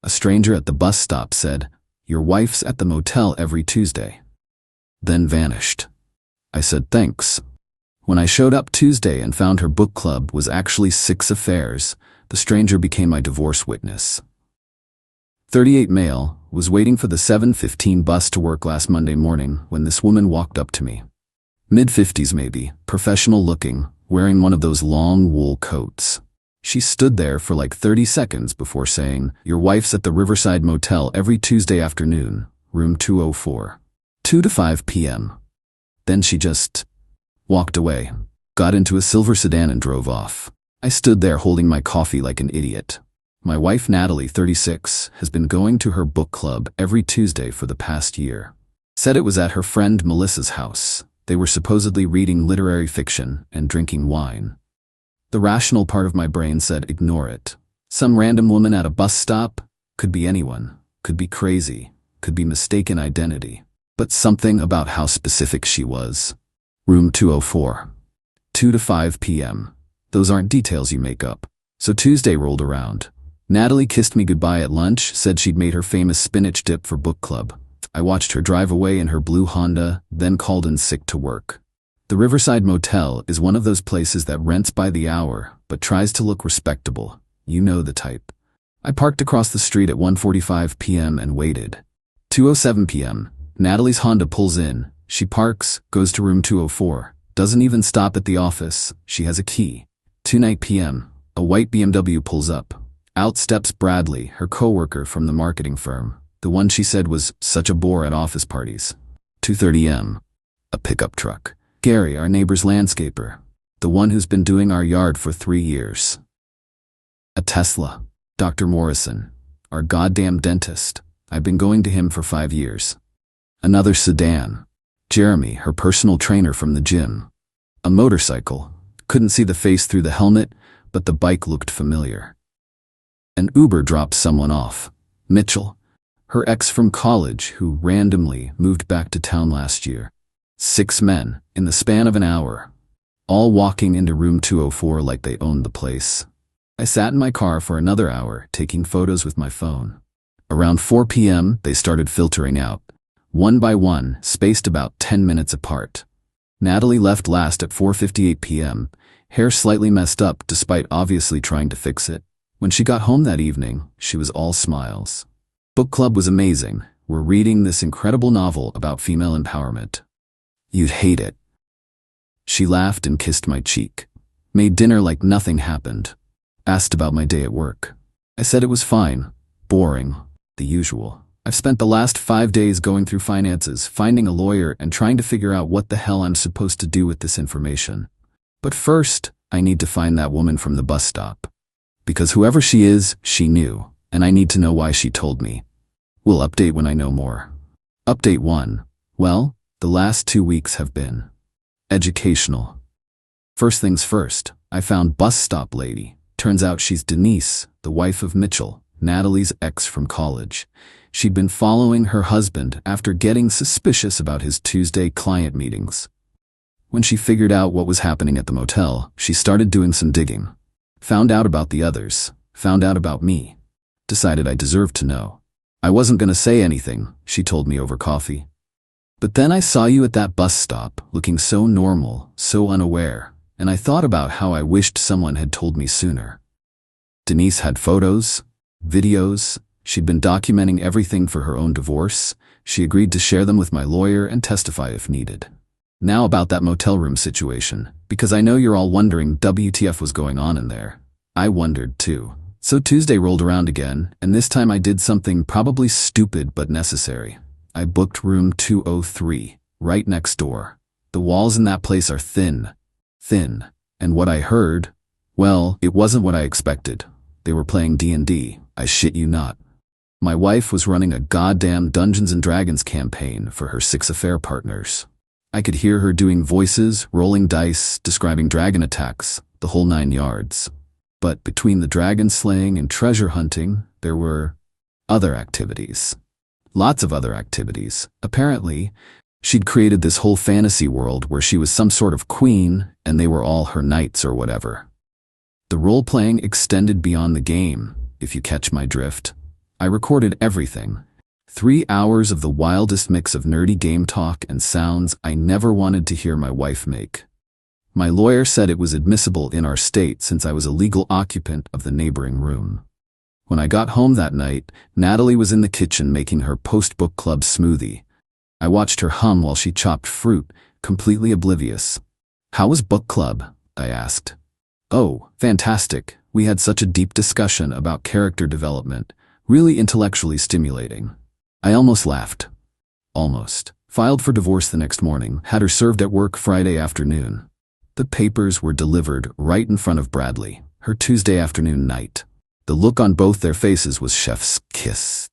A stranger at the bus stop said, "Your wife's at the motel every Tuesday." Then vanished. I said thanks. When I showed up Tuesday and found her book club was actually 6 affairs, the stranger became my divorce witness. 38 male, was waiting for the 7:15 bus to work last Monday morning when this woman walked up to me. Mid-50s maybe, professional looking, wearing one of those long wool coats. She stood there for like 30 seconds before saying, "Your wife's at the Riverside Motel every Tuesday afternoon, room 204. 2 to 5 p.m. Then she just walked away, got into a silver sedan and drove off. I stood there holding my coffee like an idiot. My wife Natalie, 36, has been going to her book club every Tuesday for the past year. Said it was at her friend Melissa's house. They were supposedly reading literary fiction and drinking wine. The rational part of my brain said ignore it. Some random woman at a bus stop? Could be anyone. Could be crazy. Could be mistaken identity. But something about how specific she was. Room 204. 2 to 5 p.m. Those aren't details you make up. So Tuesday rolled around. Natalie kissed me goodbye at lunch, said she'd made her famous spinach dip for book club. I watched her drive away in her blue Honda, then called in sick to work. The Riverside Motel is one of those places that rents by the hour, but tries to look respectable. You know the type. I parked across the street at 1:45 p.m. and waited. 2:07 p.m. Natalie's Honda pulls in. She parks, goes to room 204, doesn't even stop at the office. She has a key. 2:09 p.m. A white BMW pulls up. Out steps Bradley, her coworker from the marketing firm, the one she said was such a bore at office parties. 2:30 m. A pickup truck. Gary, our neighbor's landscaper, the one who's been doing our yard for 3 years. A Tesla. Dr. Morrison, our goddamn dentist. I've been going to him for 5 years. Another sedan. Jeremy, her personal trainer from the gym. A motorcycle. Couldn't see the face through the helmet, but the bike looked familiar. An Uber dropped someone off. Mitchell, her ex from college who randomly moved back to town last year. 6 men, in the span of an hour, all walking into room 204 like they owned the place. I sat in my car for another hour, taking photos with my phone. Around 4 p.m., they started filtering out, one by one, spaced about 10 minutes apart. Natalie left last at 4:58 p.m., hair slightly messed up despite obviously trying to fix it. When she got home that evening, she was all smiles. Book club was amazing. We're reading this incredible novel about female empowerment. You'd hate it. She laughed and kissed my cheek. Made dinner like nothing happened. Asked about my day at work. I said it was fine. Boring. The usual. I've spent the last 5 days going through finances, finding a lawyer, and trying to figure out what the hell I'm supposed to do with this information. But first, I need to find that woman from the bus stop. Because whoever she is, she knew, and I need to know why she told me. We'll update when I know more. Update 1. Well, the last 2 weeks have been educational. First things first, I found bus stop lady. Turns out she's Denise, the wife of Mitchell, Natalie's ex from college. She'd been following her husband after getting suspicious about his Tuesday client meetings. When she figured out what was happening at the motel, she started doing some digging. Found out about the others, found out about me. Decided I deserved to know. I wasn't gonna say anything, she told me over coffee. But then I saw you at that bus stop, looking so normal, so unaware, and I thought about how I wished someone had told me sooner. Denise had photos, videos. She'd been documenting everything for her own divorce. She agreed to share them with my lawyer and testify if needed. Now about that motel room situation, because I know you're all wondering WTF was going on in there. I wondered too. So Tuesday rolled around again, and this time I did something probably stupid but necessary. I booked room 203, right next door. The walls in that place are thin. And what I heard, well, it wasn't what I expected. They were playing D&D, I shit you not. My wife was running a goddamn Dungeons & Dragons campaign for her 6 affair partners. I could hear her doing voices, rolling dice, describing dragon attacks, the whole 9 yards. But between the dragon slaying and treasure hunting, there were other activities. Lots of other activities. Apparently, she'd created this whole fantasy world where she was some sort of queen and they were all her knights or whatever. The role-playing extended beyond the game, if you catch my drift. I recorded everything. 3 hours of the wildest mix of nerdy game talk and sounds I never wanted to hear my wife make. My lawyer said it was admissible in our state since I was a legal occupant of the neighboring room. When I got home that night, Natalie was in the kitchen making her post-book club smoothie. I watched her hum while she chopped fruit, completely oblivious. "How was book club?" I asked. "Oh, fantastic. We had such a deep discussion about character development, really intellectually stimulating." I almost laughed. Almost. Filed for divorce the next morning, had her served at work Friday afternoon. The papers were delivered right in front of Bradley, her Tuesday afternoon night. The look on both their faces was chef's kiss.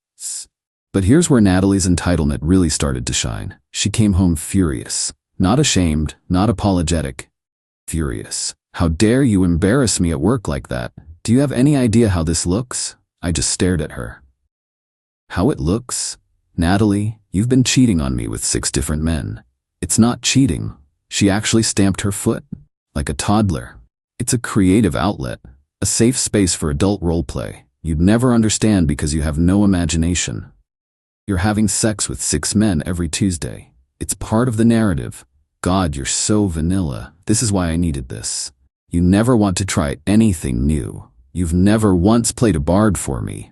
But here's where Natalie's entitlement really started to shine. She came home furious. Not ashamed, not apologetic. Furious. "How dare you embarrass me at work like that? Do you have any idea how this looks?" I just stared at her. "How it looks? Natalie, you've been cheating on me with 6 different men. It's not cheating." She actually stamped her foot, like a toddler. "It's a creative outlet, a safe space for adult roleplay. You'd never understand because you have no imagination. You're having sex with 6 men every Tuesday. It's part of the narrative. God, you're so vanilla. This is why I needed this. You never want to try anything new. You've never once played a bard for me."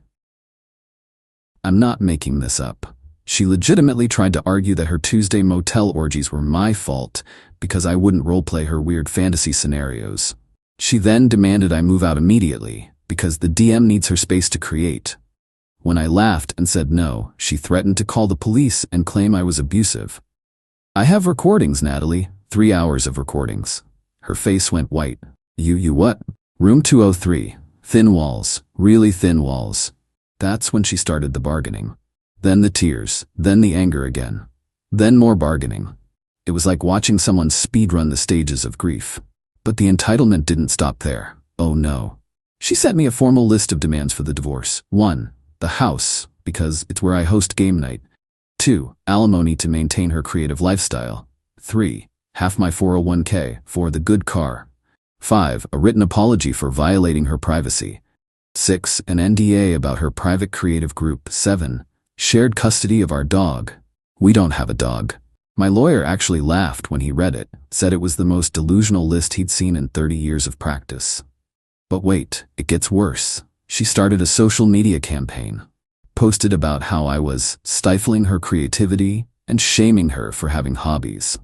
I'm not making this up. She legitimately tried to argue that her Tuesday motel orgies were my fault because I wouldn't roleplay her weird fantasy scenarios. She then demanded I move out immediately because the DM needs her space to create. When I laughed and said no, she threatened to call the police and claim I was abusive. "I have recordings, Natalie. 3 hours of recordings." Her face went white. You what?" "Room 203. Thin walls. Really thin walls." That's when she started the bargaining. Then the tears, then the anger again. Then more bargaining. It was like watching someone speedrun the stages of grief. But the entitlement didn't stop there. Oh no. She sent me a formal list of demands for the divorce. 1. The house, because it's where I host game night. 2. Alimony to maintain her creative lifestyle. 3. Half my 401k for the good car. 5. A written apology for violating her privacy. 6. An NDA about her private creative group. 7. Shared custody of our dog. We don't have a dog. My lawyer actually laughed when he read it, said it was the most delusional list he'd seen in 30 years of practice. But wait, it gets worse. She started a social media campaign. Posted about how I was stifling her creativity and shaming her for having hobbies.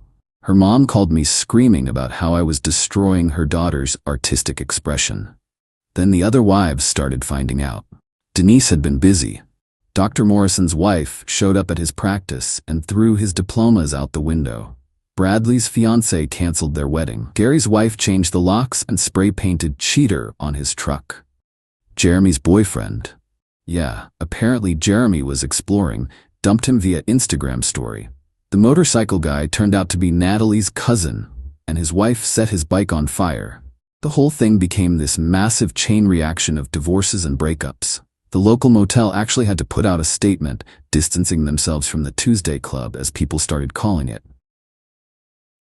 Her mom called me screaming about how I was destroying her daughter's artistic expression. Then the other wives started finding out. Denise had been busy. Dr. Morrison's wife showed up at his practice and threw his diplomas out the window. Bradley's fiancée canceled their wedding. Gary's wife changed the locks and spray-painted cheater on his truck. Jeremy's boyfriend. Yeah, apparently Jeremy was exploring, dumped him via Instagram story. The motorcycle guy turned out to be Natalie's cousin, and his wife set his bike on fire. The whole thing became this massive chain reaction of divorces and breakups. The local motel actually had to put out a statement distancing themselves from the Tuesday Club, as people started calling it.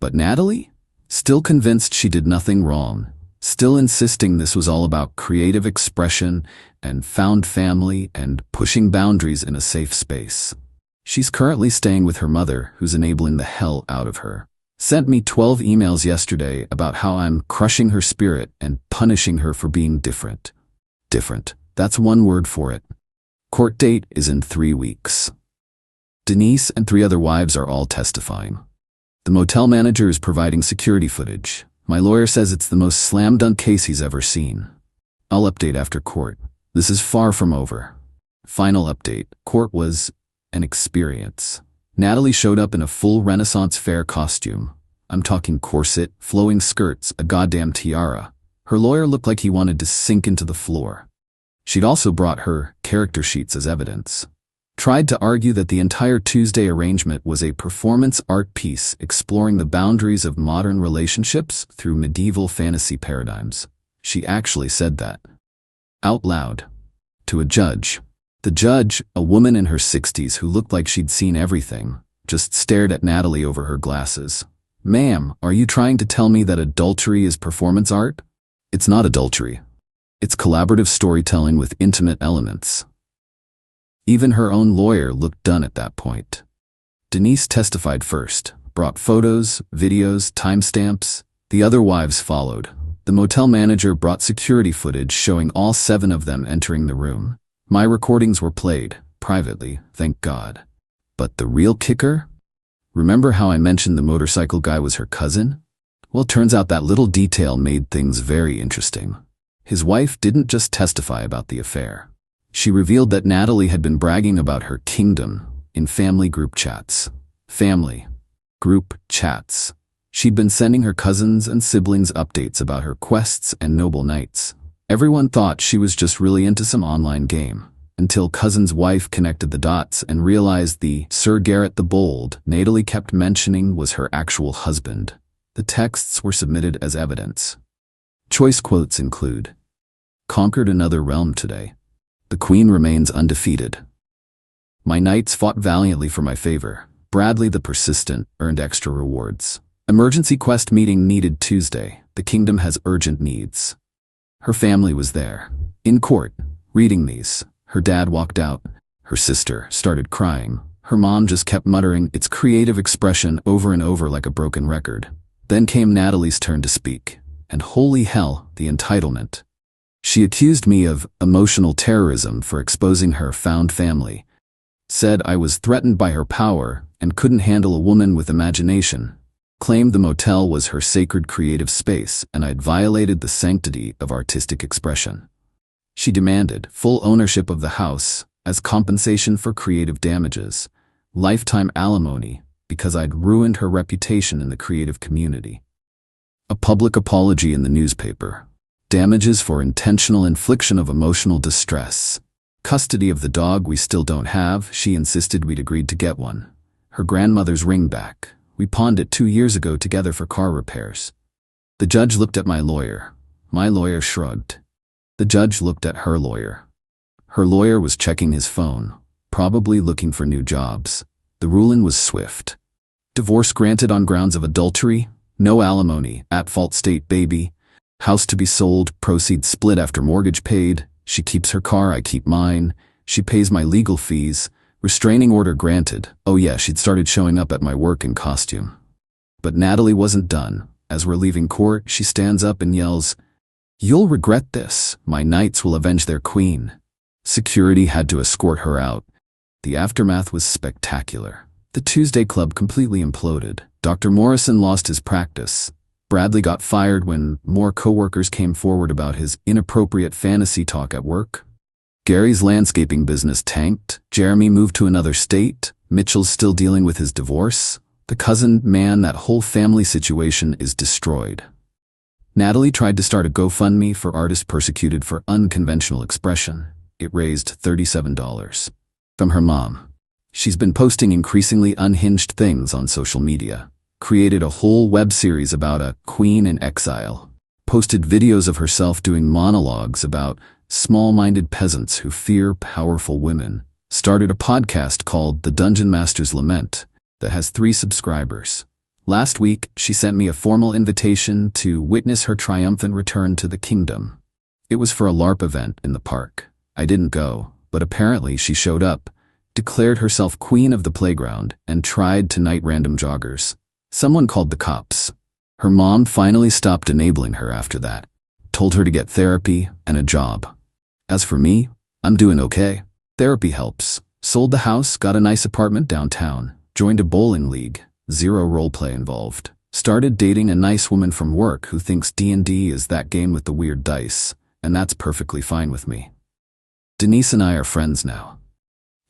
But Natalie? Still convinced she did nothing wrong. Still insisting this was all about creative expression and found family and pushing boundaries in a safe space. She's currently staying with her mother, who's enabling the hell out of her. Sent me 12 emails yesterday about how I'm crushing her spirit and punishing her for being different. Different. That's one word for it. Court date is in 3 weeks. Denise and 3 other wives are all testifying. The motel manager is providing security footage. My lawyer says it's the most slam-dunk case he's ever seen. I'll update after court. This is far from over. Final update. Court was an experience. Natalie showed up in a full Renaissance fair costume. I'm talking corset, flowing skirts, a goddamn tiara. Her lawyer looked like he wanted to sink into the floor. She'd also brought her character sheets as evidence. Tried to argue that the entire Tuesday arrangement was a performance art piece exploring the boundaries of modern relationships through medieval fantasy paradigms. She actually said that. Out loud. To a judge. The judge, a woman in her 60s who looked like she'd seen everything, just stared at Natalie over her glasses. "Ma'am, are you trying to tell me that adultery is performance art?" "It's not adultery. It's collaborative storytelling with intimate elements." Even her own lawyer looked done at that point. Denise testified first, brought photos, videos, timestamps. The other wives followed. The motel manager brought security footage showing all 7 of them entering the room. My recordings were played, privately, thank God. But the real kicker? Remember how I mentioned the motorcycle guy was her cousin? Well, turns out that little detail made things very interesting. His wife didn't just testify about the affair. She revealed that Natalie had been bragging about her kingdom in family group chats. Family group chats. She'd been sending her cousins and siblings updates about her quests and noble knights. Everyone thought she was just really into some online game, until cousin's wife connected the dots and realized the Sir Garrett the Bold Natalie kept mentioning was her actual husband. The texts were submitted as evidence. Choice quotes include, "Conquered another realm today. The queen remains undefeated. My knights fought valiantly for my favor. Bradley the persistent earned extra rewards. Emergency quest meeting needed Tuesday. The kingdom has urgent needs." Her family was there, in court, reading these. Her dad walked out. Her sister started crying. Her mom just kept muttering its creative expression over and over like a broken record. Then came Natalie's turn to speak. And holy hell, the entitlement. She accused me of emotional terrorism for exposing her found family. Said I was threatened by her power and couldn't handle a woman with imagination. Claimed the motel was her sacred creative space and I'd violated the sanctity of artistic expression. She demanded full ownership of the house as compensation for creative damages, lifetime alimony because I'd ruined her reputation in the creative community. A public apology in the newspaper. Damages for intentional infliction of emotional distress. Custody of the dog we still don't have. She insisted we'd agreed to get one. Her grandmother's ring back. We pawned it 2 years ago together for car repairs. The judge looked at my lawyer. My lawyer shrugged. The judge looked at her lawyer. Her lawyer was checking his phone, probably looking for new jobs. The ruling was swift. Divorce granted on grounds of adultery, no alimony, at-fault state baby, house to be sold, proceeds split after mortgage paid, she keeps her car, I keep mine, she pays my legal fees, restraining order granted. Oh yeah, she'd started showing up at my work in costume. But Natalie wasn't done. As we're leaving court, she stands up and yells, "You'll regret this. My knights will avenge their queen." Security had to escort her out. The aftermath was spectacular. The Tuesday Club completely imploded. Dr. Morrison lost his practice. Bradley got fired when more coworkers came forward about his inappropriate fantasy talk at work. Gary's landscaping business tanked. Jeremy moved to another state. Mitchell's still dealing with his divorce. The cousin, man, that whole family situation is destroyed. Natalie tried to start a GoFundMe for artists persecuted for unconventional expression. It raised $37. From her mom. She's been posting increasingly unhinged things on social media. Created a whole web series about a queen in exile. Posted videos of herself doing monologues about small-minded peasants who fear powerful women. Started a podcast called The Dungeon Master's Lament that has 3 subscribers. Last week, she sent me a formal invitation to witness her triumphant return to the kingdom. It was for a LARP event in the park. I didn't go, but apparently she showed up, declared herself queen of the playground, and tried to knight random joggers. Someone called the cops. Her mom finally stopped enabling her after that. Told her to get therapy and a job. As for me, I'm doing okay. Therapy helps. Sold the house, got a nice apartment downtown. Joined a bowling league. 0 roleplay involved. Started dating a nice woman from work who thinks D&D is that game with the weird dice, and that's perfectly fine with me. Denise and I are friends now.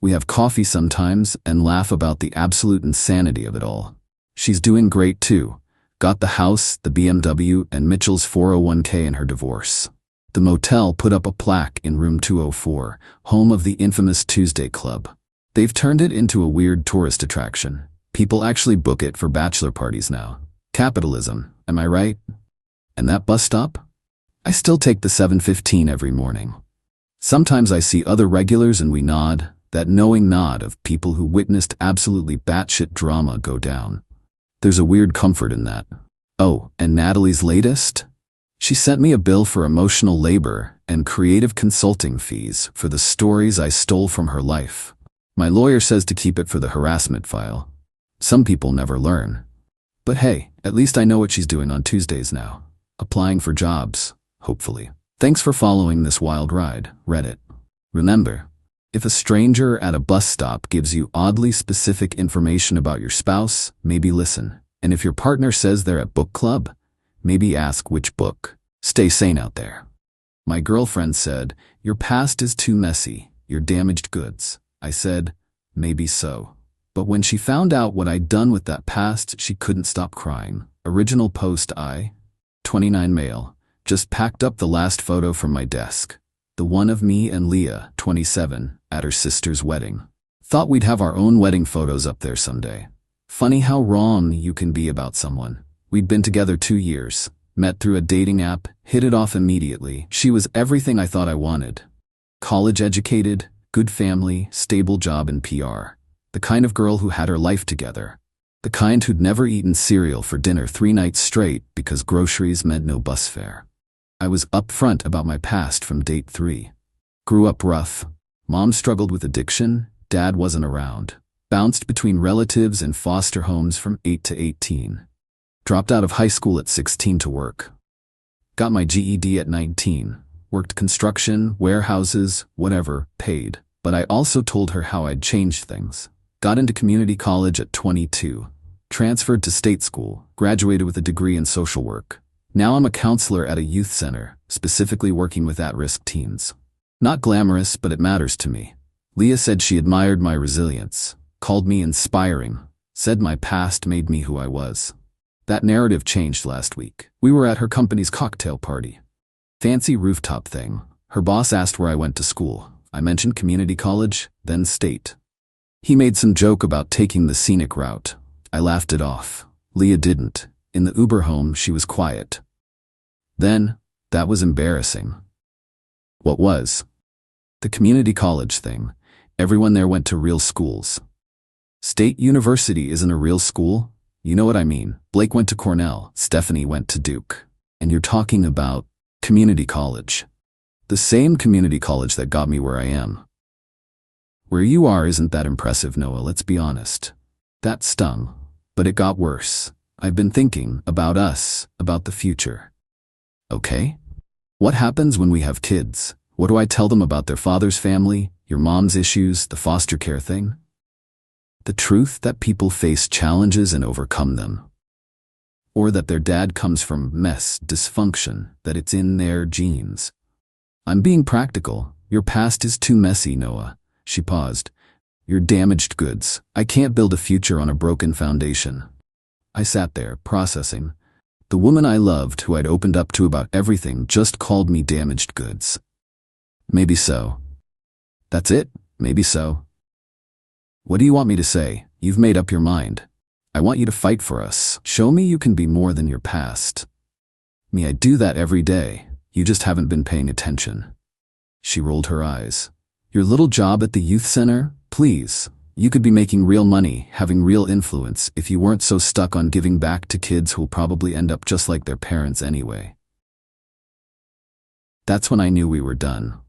We have coffee sometimes and laugh about the absolute insanity of it all. She's doing great too. Got the house, the BMW, and Mitchell's 401k in her divorce. The motel put up a plaque in room 204, home of the infamous Tuesday Club. They've turned it into a weird tourist attraction. People actually book it for bachelor parties now. Capitalism, am I right? And that bus stop? I still take the 7:15 every morning. Sometimes I see other regulars and we nod, that knowing nod of people who witnessed absolutely batshit drama go down. There's a weird comfort in that. Oh, and Natalie's latest? She sent me a bill for emotional labor and creative consulting fees for the stories I stole from her life. My lawyer says to keep it for the harassment file. Some people never learn. But hey, at least I know what she's doing on Tuesdays now. Applying for jobs, hopefully. Thanks for following this wild ride, Reddit. Remember, if a stranger at a bus stop gives you oddly specific information about your spouse, maybe listen. And if your partner says they're at book club, maybe ask which book. Stay sane out there. My girlfriend said, "Your past is too messy, you're damaged goods." I said, "Maybe so." But when she found out what I'd done with that past, she couldn't stop crying. Original post 29 male, just packed up the last photo from my desk. The one of me and Leah, 27, at her sister's wedding. Thought we'd have our own wedding photos up there someday. Funny how wrong you can be about someone. We'd been together 2 years, met through a dating app, hit it off immediately. She was everything I thought I wanted. College educated, good family, stable job in PR. The kind of girl who had her life together. The kind who'd never eaten cereal for dinner 3 nights straight because groceries meant no bus fare. I was upfront about my past from date 3. Grew up rough. Mom struggled with addiction, dad wasn't around. Bounced between relatives and foster homes from 8 to 18. Dropped out of high school at 16 to work. Got my GED at 19. Worked construction, warehouses, whatever, paid. But I also told her how I'd changed things. Got into community college at 22. Transferred to state school, graduated with a degree in social work. Now I'm a counselor at a youth center, specifically working with at-risk teens. Not glamorous, but it matters to me. Leah said she admired my resilience, called me inspiring, said my past made me who I was. That narrative changed last week. We were at her company's cocktail party. Fancy rooftop thing. Her boss asked where I went to school. I mentioned community college, then state. He made some joke about taking the scenic route. I laughed it off. Leah didn't. In the Uber home, she was quiet. Then, that was embarrassing. What was? The community college thing. Everyone there went to real schools. State University isn't a real school? You know what I mean. Blake went to Cornell, Stephanie went to Duke. And you're talking about community college. The same community college that got me where I am. Where you are isn't that impressive, Noah, let's be honest. That stung. But it got worse. I've been thinking about us, about the future. Okay? What happens when we have kids? What do I tell them about their father's family, your mom's issues, the foster care thing? The truth that people face challenges and overcome them. Or that their dad comes from mess, dysfunction, that it's in their genes. I'm being practical. Your past is too messy, Noah. She paused. You're damaged goods. I can't build a future on a broken foundation. I sat there, processing. The woman I loved, who I'd opened up to about everything, just called me damaged goods. Maybe so. That's it? Maybe so. What do you want me to say? You've made up your mind. I want you to fight for us. Show me you can be more than your past. Me, I do that every day. You just haven't been paying attention. She rolled her eyes. Your little job at the youth center? Please. You could be making real money, having real influence, if you weren't so stuck on giving back to kids who'll probably end up just like their parents anyway. That's when I knew we were done.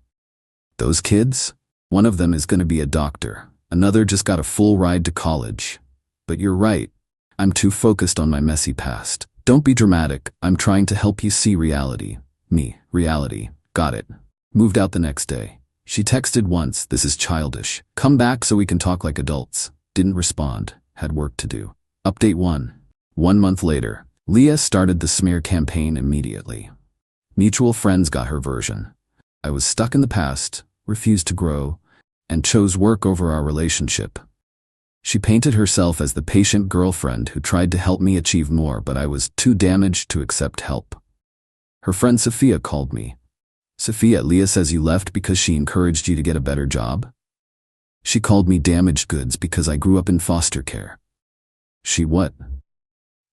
Those kids? One of them is going to be a doctor. Another just got a full ride to college. But you're right. I'm too focused on my messy past. Don't be dramatic. I'm trying to help you see reality. Me, reality. Got it. Moved out the next day. She texted once, "This is childish. Come back so we can talk like adults." Didn't respond. Had work to do. Update 1. 1 month later. Leah started the smear campaign immediately. Mutual friends got her version. I was stuck in the past, refused to grow, and chose work over our relationship. She painted herself as the patient girlfriend who tried to help me achieve more, but I was too damaged to accept help. Her friend Sophia called me. "Sophia, Leah says you left because she encouraged you to get a better job?" She called me damaged goods because I grew up in foster care. She what?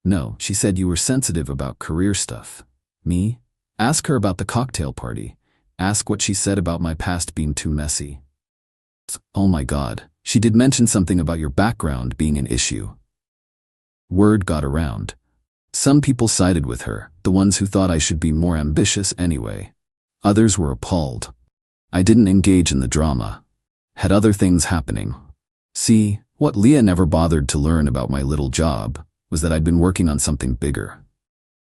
No, she said you were sensitive about career stuff. Me? Ask her about the cocktail party. Ask what she said about my past being too messy. Oh my God, she did mention something about your background being an issue. Word got around. Some people sided with her, the ones who thought I should be more ambitious anyway. Others were appalled. I didn't engage in the drama. Had other things happening. See, what Leah never bothered to learn about my little job was that I'd been working on something bigger.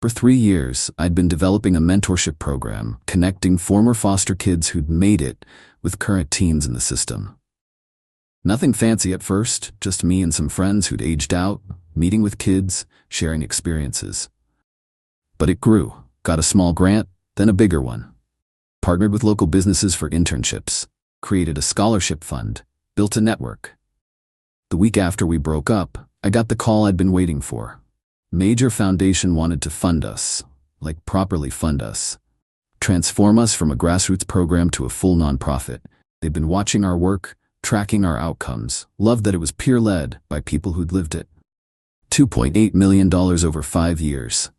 For 3 years, I'd been developing a mentorship program, connecting former foster kids who'd made it with current teens in the system. Nothing fancy at first, just me and some friends who'd aged out, meeting with kids, sharing experiences. But it grew, got a small grant, then a bigger one. Partnered with local businesses for internships, created a scholarship fund, built a network. The week after we broke up, I got the call I'd been waiting for. Major foundation wanted to fund us, like properly fund us. Transform us from a grassroots program to a full nonprofit. They'd been watching our work, tracking our outcomes, loved that it was peer-led by people who'd lived it. $2.8 million over 5 years.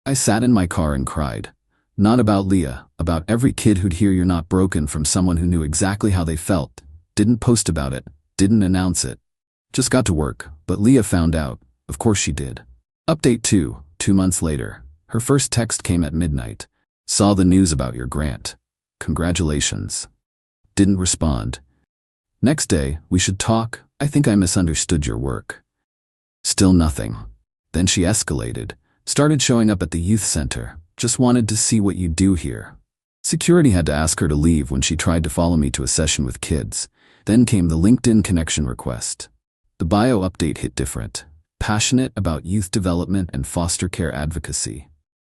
I sat in my car and cried. Not about Leah, about every kid who'd hear "You're Not Broken" from someone who knew exactly how they felt, didn't post about it, didn't announce it. Just got to work, but Leah found out. Of course she did. Update 2, 2 months later. Her first text came at midnight. Saw the news about your grant. Congratulations. Didn't respond. Next day, we should talk. I think I misunderstood your work. Still nothing. Then she escalated. Started showing up at the youth center. Just wanted to see what you do here. Security had to ask her to leave when she tried to follow me to a session with kids. Then came the LinkedIn connection request. The bio update hit different. Passionate about youth development and foster care advocacy.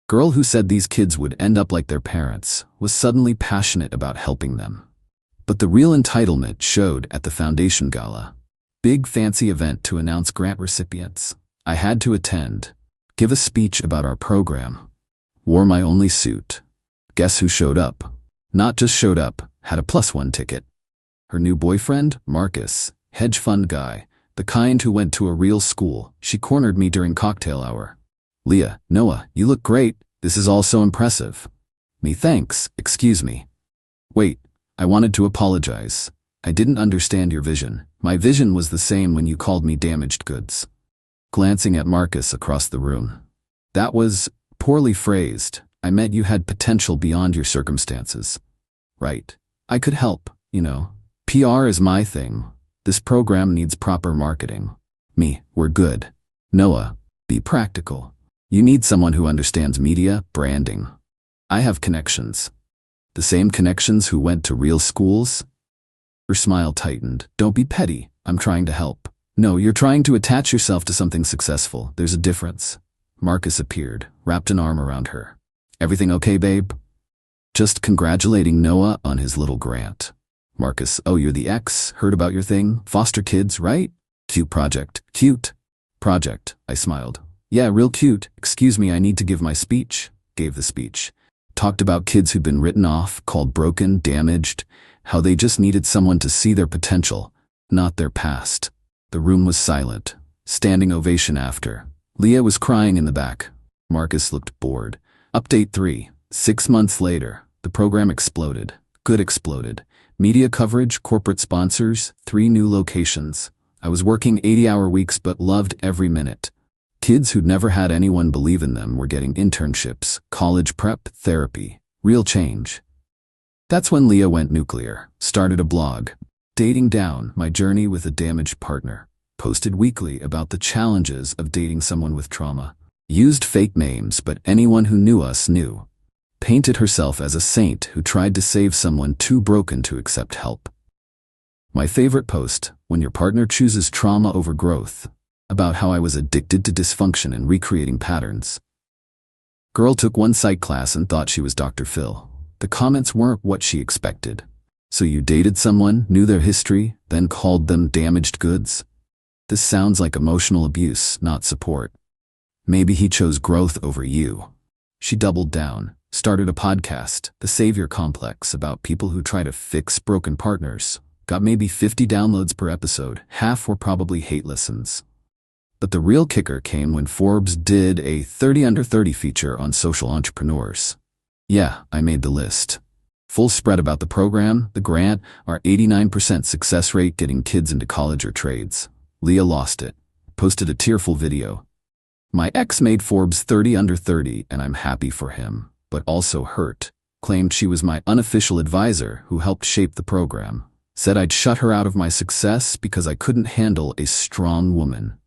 Girl who said these kids would end up like their parents was suddenly passionate about helping them. But the real entitlement showed at the foundation gala. Big fancy event to announce grant recipients. I had to attend. Give a speech about our program. Wore my only suit. Guess who showed up? Not just showed up, had a +1 ticket. Her new boyfriend, Marcus, hedge fund guy, the kind who went to a real school. She cornered me during cocktail hour. Leah, Noah, you look great. This is all so impressive. Me, thanks, excuse me. Wait, I wanted to apologize. I didn't understand your vision. My vision was the same when you called me damaged goods. Glancing at Marcus across the room. That was poorly phrased. I meant you had potential beyond your circumstances. Right. I could help, you know. PR is my thing. This program needs proper marketing. Me, we're good. Noah, be practical. You need someone who understands media, branding. I have connections. The same connections who went to real schools? Her smile tightened. Don't be petty. I'm trying to help. No, you're trying to attach yourself to something successful. There's a difference. Marcus appeared, wrapped an arm around her. Everything okay, babe? Just congratulating Noah on his little grant. Marcus, oh, you're the ex? Heard about your thing? Foster kids, right? Cute project. Cute project, I smiled. Yeah, real cute. Excuse me, I need to give my speech. Gave the speech. Talked about kids who'd been written off, called broken, damaged, how they just needed someone to see their potential, not their past. The room was silent. Standing ovation after. Leah was crying in the back. Marcus looked bored. Update 3. 6 months later, the program exploded. Good exploded. Media coverage, corporate sponsors, 3 new locations. I was working 80-hour weeks but loved every minute. Kids who'd never had anyone believe in them were getting internships, college prep, therapy. Real change. That's when Leah went nuclear. Started a blog. Dating Down, my journey with a damaged partner. Posted weekly about the challenges of dating someone with trauma. Used fake names, but anyone who knew us knew. Painted herself as a saint who tried to save someone too broken to accept help. My favorite post, when your partner chooses trauma over growth, about how I was addicted to dysfunction and recreating patterns. Girl took one psych class and thought she was Dr. Phil. The comments weren't what she expected. So you dated someone, knew their history, then called them damaged goods? This sounds like emotional abuse, not support. Maybe he chose growth over you. She doubled down, started a podcast, The Savior Complex, about people who try to fix broken partners. Got maybe 50 downloads per episode. Half were probably hate listens. But the real kicker came when Forbes did a 30 under 30 feature on social entrepreneurs. Yeah, I made the list. Full spread about the program, the grant, our 89% success rate getting kids into college or trades. Leah lost it. Posted a tearful video. My ex made Forbes 30 under 30 and I'm happy for him, but also hurt. claimed she was my unofficial advisor who helped shape the program, said I'd shut her out of my success because I couldn't handle a strong woman.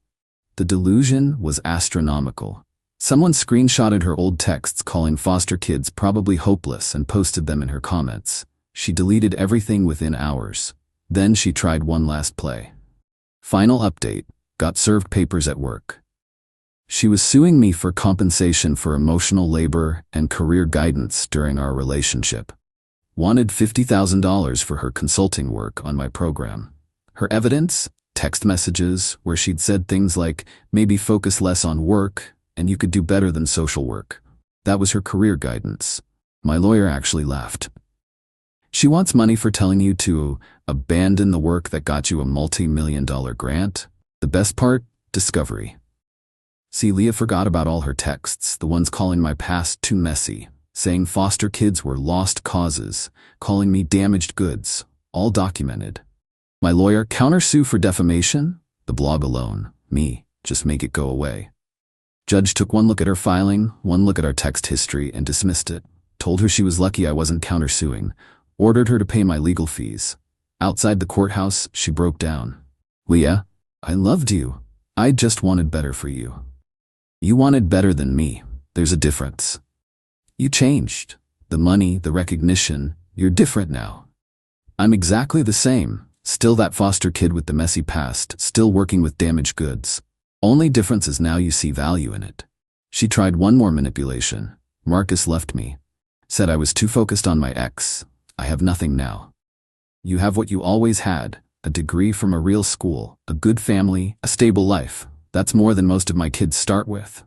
The delusion was astronomical. Someone screenshotted her old texts calling foster kids probably hopeless and posted them in her comments. She deleted everything within hours. Then she tried one last play. Final update: got served papers at work. She was suing me for compensation for emotional labor and career guidance during our relationship. Wanted $50,000 for her consulting work on my program. Her evidence? Text messages where she'd said things like, maybe focus less on work and you could do better than social work. That was her career guidance. My lawyer actually laughed. She wants money for telling you to abandon the work that got you a multi-million-dollar grant. The best part? Discovery. See, Leah forgot about all her texts, the ones calling my past too messy, saying foster kids were lost causes, calling me damaged goods, all documented. My lawyer, countersue for defamation? The blog alone. Me, just make it go away. Judge took one look at her filing, one look at our text history, and dismissed it. Told her she was lucky I wasn't countersuing. Ordered her to pay my legal fees. Outside the courthouse, she broke down. Leah, I loved you. I just wanted better for you. You wanted better than me. There's a difference. You changed. The money, the recognition, you're different now. I'm exactly the same. Still that foster kid with the messy past, still working with damaged goods. Only difference is now you see value in it. She tried one more manipulation. Marcus left me. Said I was too focused on my ex. I have nothing now. You have what you always had, a degree from a real school, a good family, a stable life. That's more than most of my kids start with.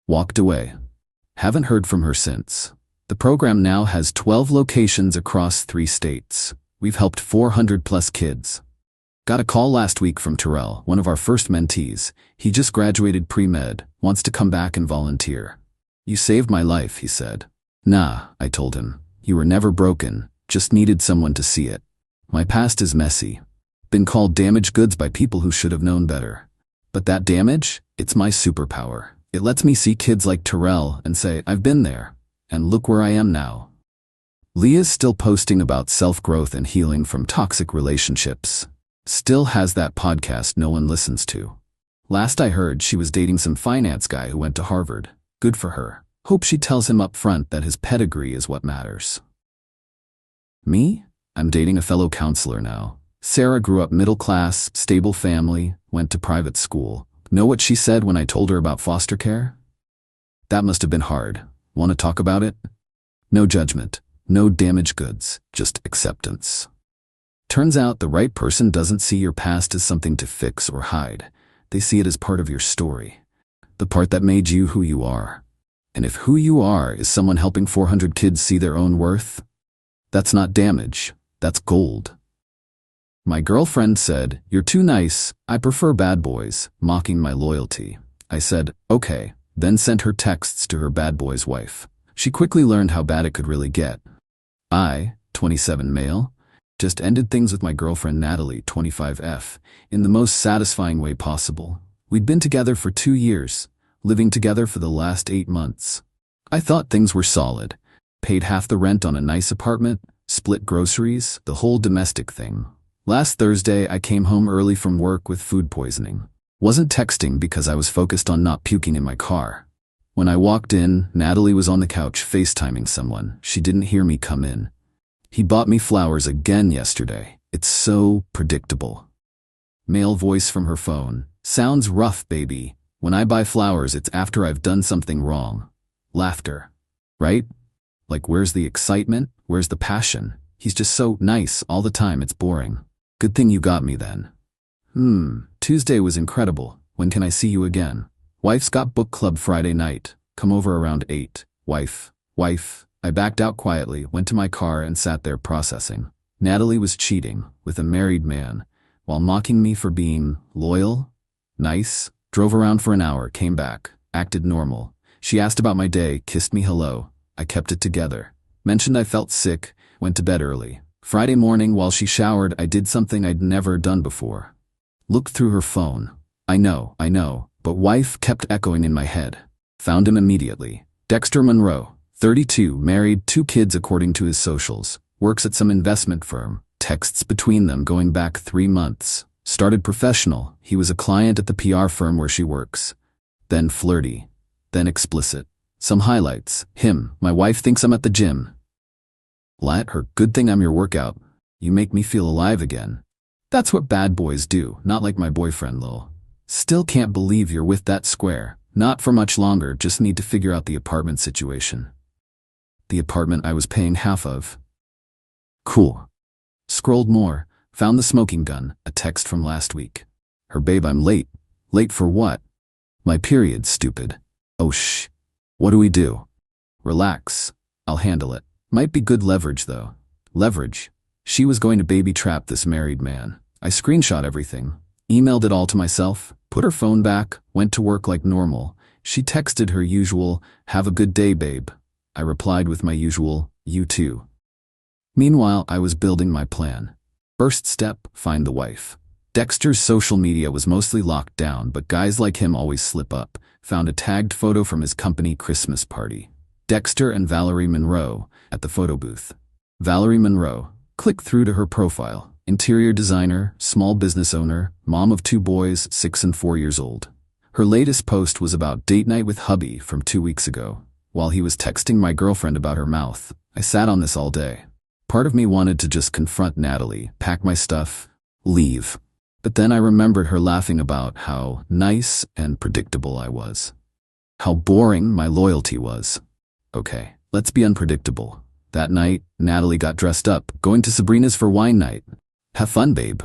Walked away. Haven't heard from her since. The program now has 12 locations across 3 states. We've helped 400 plus kids. Got a call last week from Terrell, one of our first mentees. He just graduated pre-med, wants to come back and volunteer. You saved my life, he said. Nah, I told him. You were never broken, just needed someone to see it. My past is messy. Been called damaged goods by people who should have known better. But that damage, it's my superpower. It lets me see kids like Terrell and say, I've been there, and look where I am now. Leah's still posting about self-growth and healing from toxic relationships. Still has that podcast no one listens to. Last I heard, she was dating some finance guy who went to Harvard. Good for her. Hope she tells him up front that his pedigree is what matters. Me? I'm dating a fellow counselor now. Sarah grew up middle class, stable family, went to private school. Know what she said when I told her about foster care? That must have been hard. Want to talk about it? No judgment, no damaged goods, just acceptance. Turns out the right person doesn't see your past as something to fix or hide. They see it as part of your story. The part that made you who you are. And if who you are is someone helping 400 kids see their own worth, that's not damage, that's gold. My girlfriend said, "You're too nice, I prefer bad boys," mocking my loyalty. I said, okay, then sent her texts to her bad boy's wife. She quickly learned how bad it could really get. I, 27 male, just ended things with my girlfriend Natalie, 25F, in the most satisfying way possible. We'd been together for 2 years, living together for the last 8 months. I thought things were solid. Paid half the rent on a nice apartment, split groceries, the whole domestic thing. Last Thursday, I came home early from work with food poisoning. Wasn't texting because I was focused on not puking in my car. When I walked in, Natalie was on the couch FaceTiming someone. She didn't hear me come in. He bought me flowers again yesterday. It's so predictable. Male voice from her phone. Sounds rough, baby. When I buy flowers, it's after I've done something wrong. Laughter. Right? Like, where's the excitement? Where's the passion? He's just so nice all the time, it's boring. Good thing you got me then. Tuesday was incredible. When can I see you again? Wife's got book club Friday night. Come over around 8. Wife. I backed out quietly, went to my car and sat there processing. Natalie was cheating with a married man while mocking me for being loyal, nice. Drove around for an hour, came back, acted normal. She asked about my day, kissed me hello. I kept it together. Mentioned I felt sick, went to bed early. Friday morning while she showered, I did something I'd never done before. Looked through her phone. I know, but wife kept echoing in my head. Found him immediately. Dexter Monroe, 32, married, 2 kids according to his socials, works at some investment firm, texts between them going back 3 months. Started professional, he was a client at the PR firm where she works. Then flirty. Then explicit. Some highlights. Him, my wife thinks I'm at the gym. Lat her, good thing I'm your workout. You make me feel alive again. That's what bad boys do, not like my boyfriend lol. Still can't believe you're with that square. Not for much longer, just need to figure out the apartment situation. The apartment I was paying half of. Cool. Scrolled more, found the smoking gun, a text from last week. Her babe, I'm late. Late for what? My period, stupid. Oh shh. What do we do? Relax. I'll handle it. Might be good leverage though. Leverage. She was going to baby trap this married man. I screenshot everything, emailed it all to myself, put her phone back, went to work like normal. She texted her usual, have a good day, babe. I replied with my usual, you too. Meanwhile, I was building my plan. First step, find the wife. Dexter's social media was mostly locked down, but guys like him always slip up. Found a tagged photo from his company Christmas party. Dexter and Valerie Monroe at the photo booth. Valerie Monroe. Click through to her profile. Interior designer, small business owner, mom of 2 boys, 6 and 4 years old. Her latest post was about date night with hubby from 2 weeks ago. While he was texting my girlfriend about her mouth, I sat on this all day. Part of me wanted to just confront Natalie, pack my stuff, leave. But then I remembered her laughing about how nice and predictable I was. How boring my loyalty was. Okay, let's be unpredictable. That night, Natalie got dressed up, going to Sabrina's for wine night. Have fun, babe.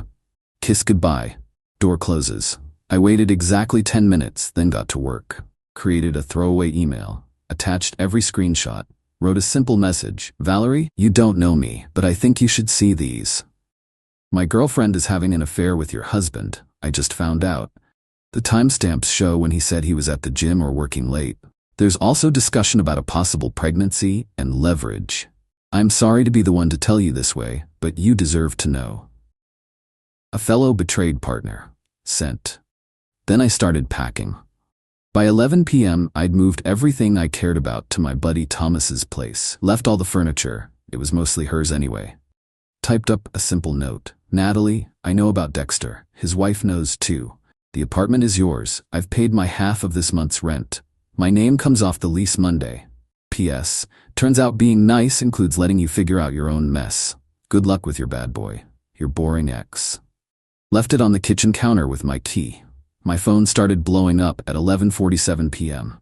Kiss goodbye. Door closes. I waited exactly 10 minutes, then got to work. Created a throwaway email. Attached every screenshot. Wrote a simple message. Valerie, you don't know me, but I think you should see these. My girlfriend is having an affair with your husband. I just found out. The timestamps show when he said he was at the gym or working late. There's also discussion about a possible pregnancy and leverage. I'm sorry to be the one to tell you this way, but you deserve to know. A fellow betrayed partner. Sent. Then I started packing. By 11 p.m., I'd moved everything I cared about to my buddy Thomas's place. Left all the furniture. It was mostly hers anyway. Typed up a simple note. Natalie, I know about Dexter. His wife knows too. The apartment is yours. I've paid my half of this month's rent. My name comes off the lease Monday. P.S. Turns out being nice includes letting you figure out your own mess. Good luck with your bad boy. Your boring ex. Left it on the kitchen counter with my key. My phone started blowing up at 11:47 p.m.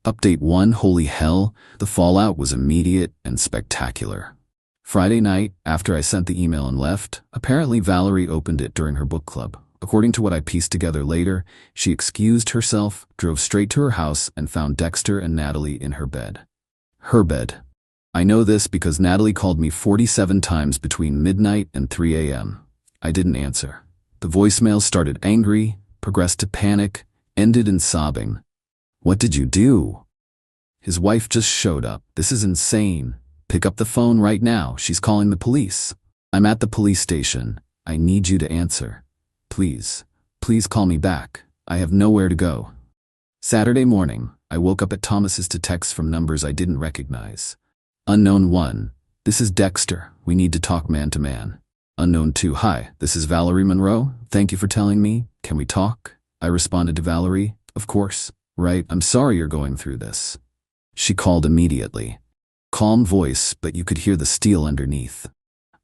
Update 1. Holy hell, the fallout was immediate and spectacular. Friday night, after I sent the email and left, apparently Valerie opened it during her book club. According to what I pieced together later, she excused herself, drove straight to her house, and found Dexter and Natalie in her bed. Her bed. I know this because Natalie called me 47 times between midnight and 3 a.m. I didn't answer. The voicemail started angry, progressed to panic, ended in sobbing. What did you do? His wife just showed up. This is insane. Pick up the phone right now. She's calling the police. I'm at the police station. I need you to answer. Please, please call me back. I have nowhere to go. Saturday morning, I woke up at Thomas's to texts from numbers I didn't recognize. Unknown 1. This is Dexter. We need to talk man to man. Unknown 2. Hi, this is Valerie Monroe. Thank you for telling me. Can we talk? I responded to Valerie. Of course. Right, I'm sorry you're going through this. She called immediately. Calm voice, but you could hear the steel underneath.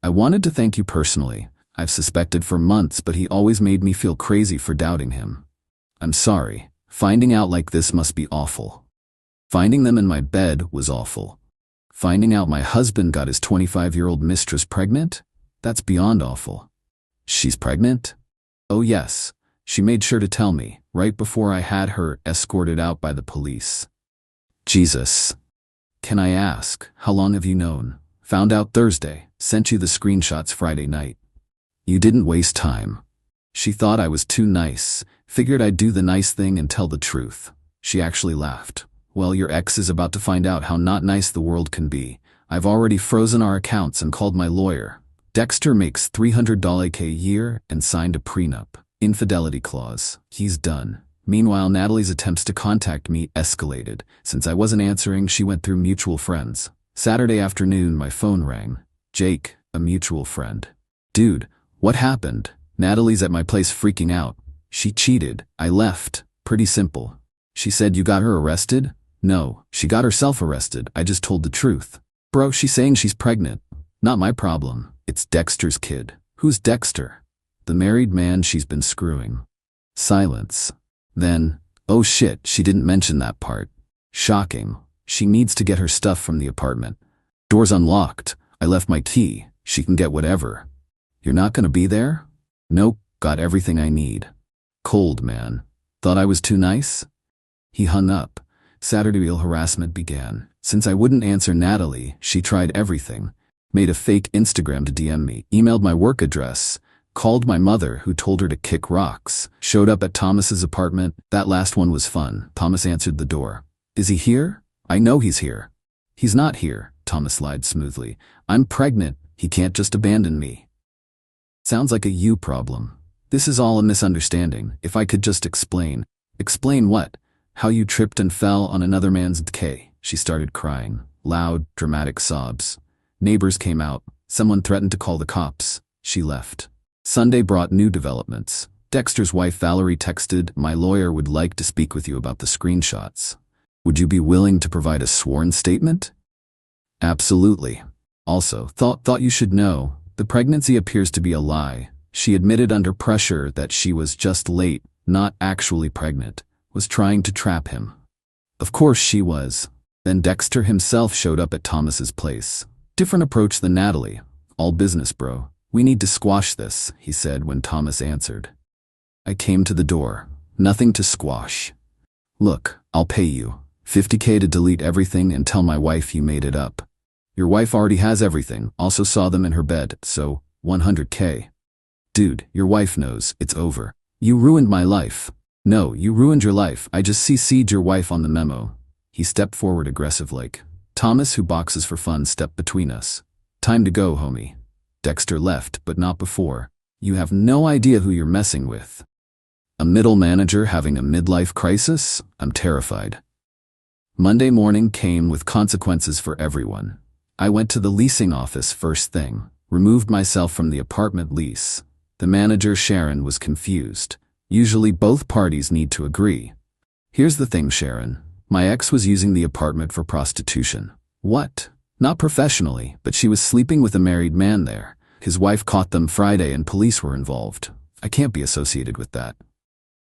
I wanted to thank you personally. I've suspected for months, but he always made me feel crazy for doubting him. I'm sorry. Finding out like this must be awful. Finding them in my bed was awful. Finding out my husband got his 25-year-old mistress pregnant? That's beyond awful. She's pregnant? Oh yes. She made sure to tell me, right before I had her escorted out by the police. Jesus. Can I ask, how long have you known? Found out Thursday, sent you the screenshots Friday night. You didn't waste time. She thought I was too nice, figured I'd do the nice thing and tell the truth. She actually laughed. Well, your ex is about to find out how not nice the world can be. I've already frozen our accounts and called my lawyer. Dexter makes $300K a year and signed a prenup. Infidelity clause. He's done. Meanwhile, Natalie's attempts to contact me escalated. Since I wasn't answering, she went through mutual friends. Saturday afternoon, my phone rang. Jake, a mutual friend. Dude, what happened? Natalie's at my place freaking out. She cheated. I left. Pretty simple. She said you got her arrested? No, she got herself arrested. I just told the truth. Bro, she's saying she's pregnant. Not my problem. It's Dexter's kid. Who's Dexter? The married man she's been screwing. Silence. Then, oh shit, she didn't mention that part. Shocking. She needs to get her stuff from the apartment. Door's unlocked. I left my key. She can get whatever. You're not gonna be there? Nope, got everything I need. Cold, man. Thought I was too nice? He hung up. Saturday harassment began. Since I wouldn't answer Natalie, she tried everything. Made a fake Instagram to DM me, emailed my work address, called my mother who told her to kick rocks, showed up at Thomas's apartment. That last one was fun. Thomas answered the door. Is he here? I know he's here. He's not here, Thomas lied smoothly. I'm pregnant. He can't just abandon me. Sounds like a you problem. This is all a misunderstanding. If I could just explain. Explain what? How you tripped and fell on another man's decay. She started crying. Loud, dramatic sobs. Neighbors came out. Someone threatened to call the cops. She left. Sunday brought new developments. Dexter's wife Valerie texted, "My lawyer would like to speak with you about the screenshots. Would you be willing to provide a sworn statement?" Absolutely. Also, thought you should know, the pregnancy appears to be a lie. She admitted under pressure that she was just late, not actually pregnant, was trying to trap him. Of course she was. Then Dexter himself showed up at Thomas's place. Different approach than Natalie. All business, bro. We need to squash this, he said when Thomas answered. I came to the door. Nothing to squash. Look, I'll pay you. $50K to delete everything and tell my wife you made it up. Your wife already has everything, also saw them in her bed, so $100K. Dude, your wife knows, it's over. You ruined my life. No, you ruined your life. I just CC'd your wife on the memo. He stepped forward aggressive like. Thomas, who boxes for fun, stepped between us. Time to go, homie. Dexter left, but not before. You have no idea who you're messing with. A middle manager having a midlife crisis? I'm terrified. Monday morning came with consequences for everyone. I went to the leasing office first thing, removed myself from the apartment lease. The manager, Sharon, was confused. Usually both parties need to agree. Here's the thing, Sharon. My ex was using the apartment for prostitution. What? Not professionally, but she was sleeping with a married man there. His wife caught them Friday and police were involved. I can't be associated with that.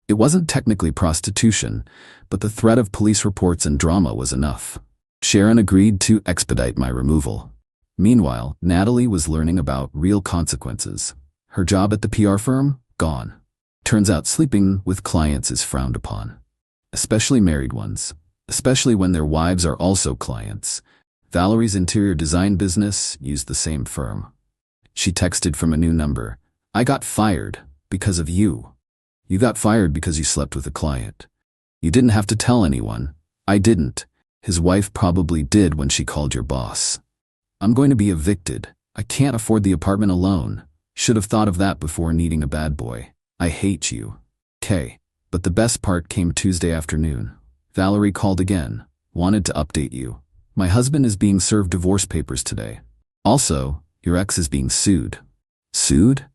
It wasn't technically prostitution, but the threat of police reports and drama was enough. Sharon agreed to expedite my removal. Meanwhile, Natalie was learning about real consequences. Her job at the PR firm? Gone. Turns out sleeping with clients is frowned upon. Especially married ones. Especially when their wives are also clients. Valerie's interior design business used the same firm. She texted from a new number. I got fired because of you. You got fired because you slept with a client. You didn't have to tell anyone. I didn't. His wife probably did when she called your boss. I'm going to be evicted. I can't afford the apartment alone. Should have thought of that before needing a bad boy. I hate you. K. But the best part came Tuesday afternoon. Valerie called again. Wanted to update you. My husband is being served divorce papers today. Also, your ex is being sued. Sued?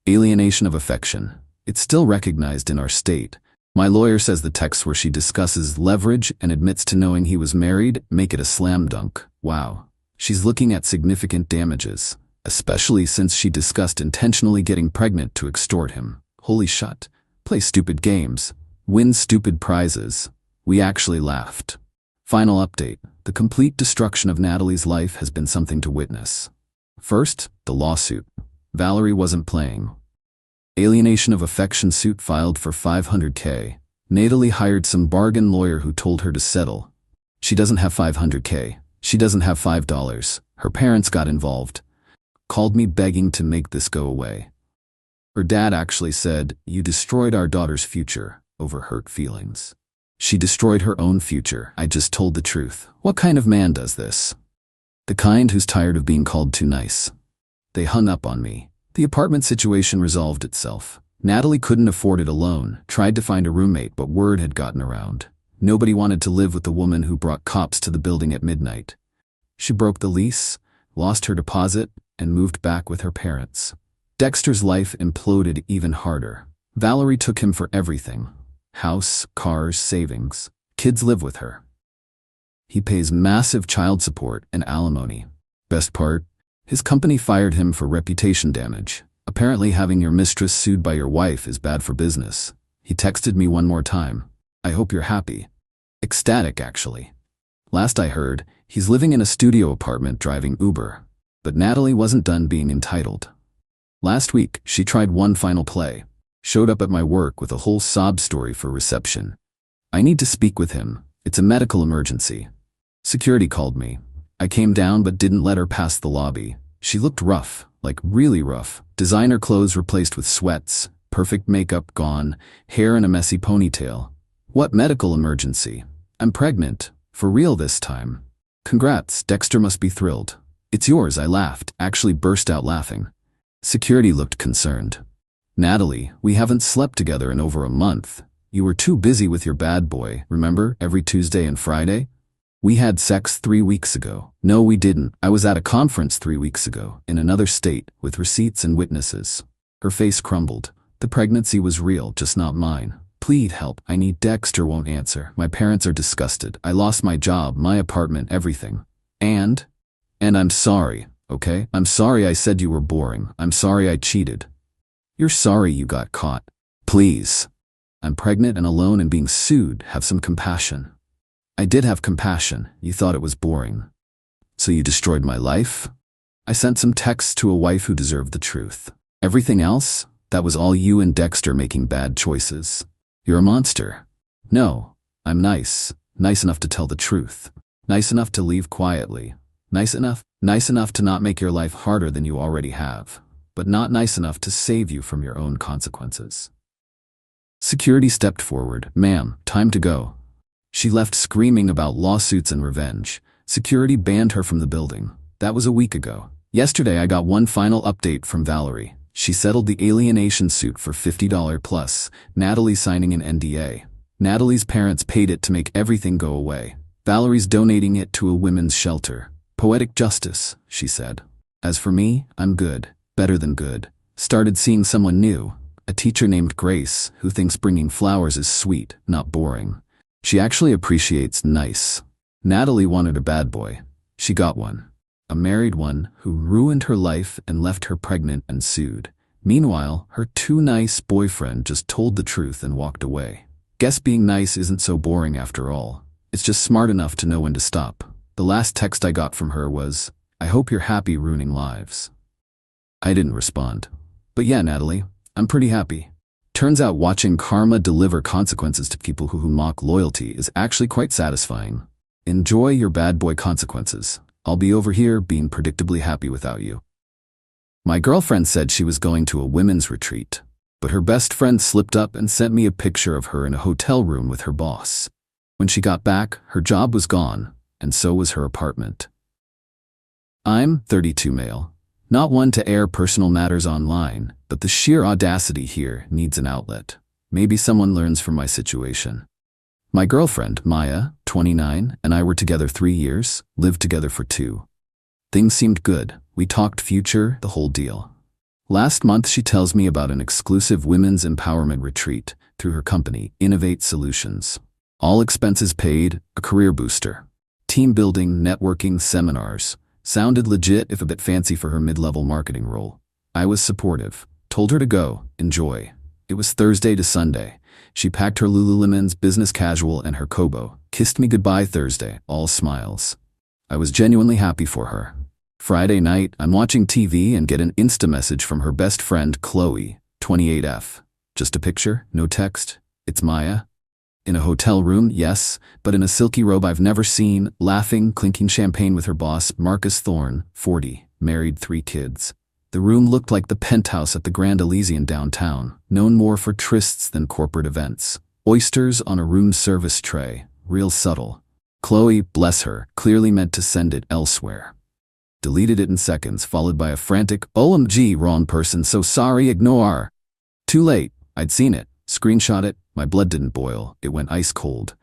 Alienation of affection. It's still recognized in our state. My lawyer says the texts where she discusses leverage and admits to knowing he was married make it a slam dunk. Wow. She's looking at significant damages, especially since she discussed intentionally getting pregnant to extort him. Holy shit. Play stupid games. Win stupid prizes. We actually laughed. Final update. The complete destruction of Natalie's life has been something to witness. First, the lawsuit. Valerie wasn't playing. Alienation of affection suit filed for $500K. Natalie hired some bargain lawyer who told her to settle. She doesn't have $500K. She doesn't have $5. Her parents got involved. Called me begging to make this go away. Her dad actually said, "You destroyed our daughter's future," over hurt feelings. She destroyed her own future. I just told the truth. What kind of man does this? The kind who's tired of being called too nice. They hung up on me. The apartment situation resolved itself. Natalie couldn't afford it alone, tried to find a roommate, but word had gotten around. Nobody wanted to live with the woman who brought cops to the building at midnight. She broke the lease, lost her deposit, and moved back with her parents. Dexter's life imploded even harder. Valerie took him for everything. House, cars, savings. Kids live with her. He pays massive child support and alimony. Best part? His company fired him for reputation damage. Apparently having your mistress sued by your wife is bad for business. He texted me one more time. I hope you're happy. Ecstatic, actually. Last I heard, he's living in a studio apartment driving Uber. But Natalie wasn't done being entitled. Last week, she tried one final play. Showed up at my work with a whole sob story for reception. I need to speak with him. It's a medical emergency. Security called me. I came down but didn't let her past the lobby. She looked rough, like really rough. Designer clothes replaced with sweats, perfect makeup gone, hair in a messy ponytail. What medical emergency? I'm pregnant. For real this time. Congrats, Dexter must be thrilled. It's yours, I laughed, actually burst out laughing. Security looked concerned. Natalie, we haven't slept together in over a month. You were too busy with your bad boy, remember, every Tuesday and Friday? We had sex 3 weeks ago. No, we didn't. I was at a conference 3 weeks ago, in another state, with receipts and witnesses. Her face crumbled. The pregnancy was real, just not mine. Please help. I need. Dexter won't answer. My parents are disgusted. I lost my job, my apartment, everything. And I'm sorry, okay? I'm sorry I said you were boring. I'm sorry I cheated. You're sorry you got caught. Please. I'm pregnant and alone and being sued. Have some compassion. I did have compassion. You thought it was boring. So you destroyed my life? I sent some texts to a wife who deserved the truth. Everything else? That was all you and Dexter making bad choices. You're a monster. No, I'm nice. Nice enough to tell the truth. Nice enough to leave quietly. Nice enough to not make your life harder than you already have. But not nice enough to save you from your own consequences. Security stepped forward. Ma'am, time to go. She left screaming about lawsuits and revenge. Security banned her from the building. That was a week ago. Yesterday I got one final update from Valerie. She settled the alienation suit for $50 plus, Natalie signing an NDA. Natalie's parents paid it to make everything go away. Valerie's donating it to a women's shelter. Poetic justice, she said. As for me, I'm good. Better than good. Started seeing someone new. A teacher named Grace, who thinks bringing flowers is sweet, not boring. She actually appreciates nice. Natalie wanted a bad boy. She got one. A married one who ruined her life and left her pregnant and sued. Meanwhile, her too nice boyfriend just told the truth and walked away. Guess being nice isn't so boring after all. It's just smart enough to know when to stop. The last text I got from her was, I hope you're happy ruining lives. I didn't respond. But yeah, Natalie, I'm pretty happy. Turns out watching karma deliver consequences to people who mock loyalty is actually quite satisfying. Enjoy your bad boy consequences. I'll be over here being predictably happy without you. My girlfriend said she was going to a women's retreat, but her best friend slipped up and sent me a picture of her in a hotel room with her boss. When she got back, her job was gone, and so was her apartment. I'm 32 male. Not one to air personal matters online, but the sheer audacity here needs an outlet. Maybe someone learns from my situation. My girlfriend, Maya, 29, and I were together 3 years, lived together for 2. Things seemed good. We talked future, the whole deal. Last month she tells me about an exclusive women's empowerment retreat through her company, Innovate Solutions. All expenses paid, a career booster. Team building, networking, seminars. Sounded legit if a bit fancy for her mid-level marketing role. I was supportive. Told her to go, enjoy. It was Thursday to Sunday. She packed her Lululemon's business casual and her Kobo, kissed me goodbye Thursday, all smiles. I was genuinely happy for her. Friday night, I'm watching TV and get an Insta message from her best friend Qley, 28F. Just a picture, no text. It's Maya. In a hotel room, yes, but in a silky robe I've never seen, laughing, clinking champagne with her boss, Marcus Thorne, 40, married, 3 kids. The room looked like the penthouse at the Grand Elysian downtown, known more for trysts than corporate events. Oysters on a room service tray, real subtle. Qley, bless her, clearly meant to send it elsewhere. Deleted it in seconds, followed by a frantic, OMG, wrong person, so sorry, ignore. Too late, I'd seen it, screenshot it, my blood didn't boil, it went ice cold.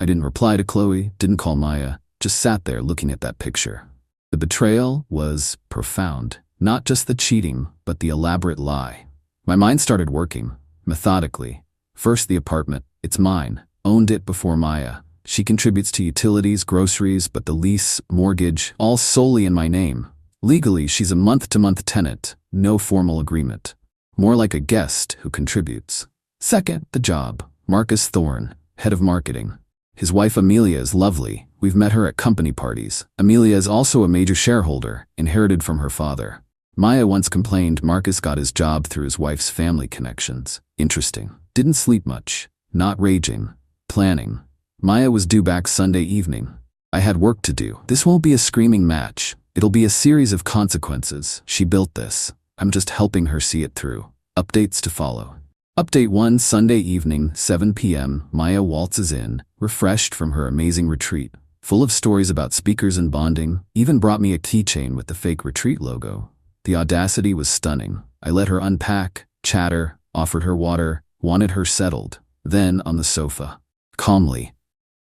I didn't reply to Qley, didn't call Maya, just sat there looking at that picture. The betrayal was profound. Not just the cheating, but the elaborate lie. My mind started working, methodically. First the apartment, it's mine, owned it before Maya. She contributes to utilities, groceries, but the lease, mortgage, all solely in my name. Legally, she's a month-to-month tenant, no formal agreement. More like a guest who contributes. Second, the job. Marcus Thorne, head of marketing. His wife Amelia is lovely. We've met her at company parties. Amelia is also a major shareholder, inherited from her father. Maya once complained Marcus got his job through his wife's family connections. Interesting. Didn't sleep much. Not raging. Planning. Maya was due back Sunday evening. I had work to do. This won't be a screaming match. It'll be a series of consequences. She built this. I'm just helping her see it through. Updates to follow. Update 1, Sunday evening, 7 p.m. Maya waltzes in, refreshed from her amazing retreat. Full of stories about speakers and bonding, even brought me a keychain with the fake retreat logo. The audacity was stunning. I let her unpack, chatter, offered her water, wanted her settled. Then, on the sofa. Calmly.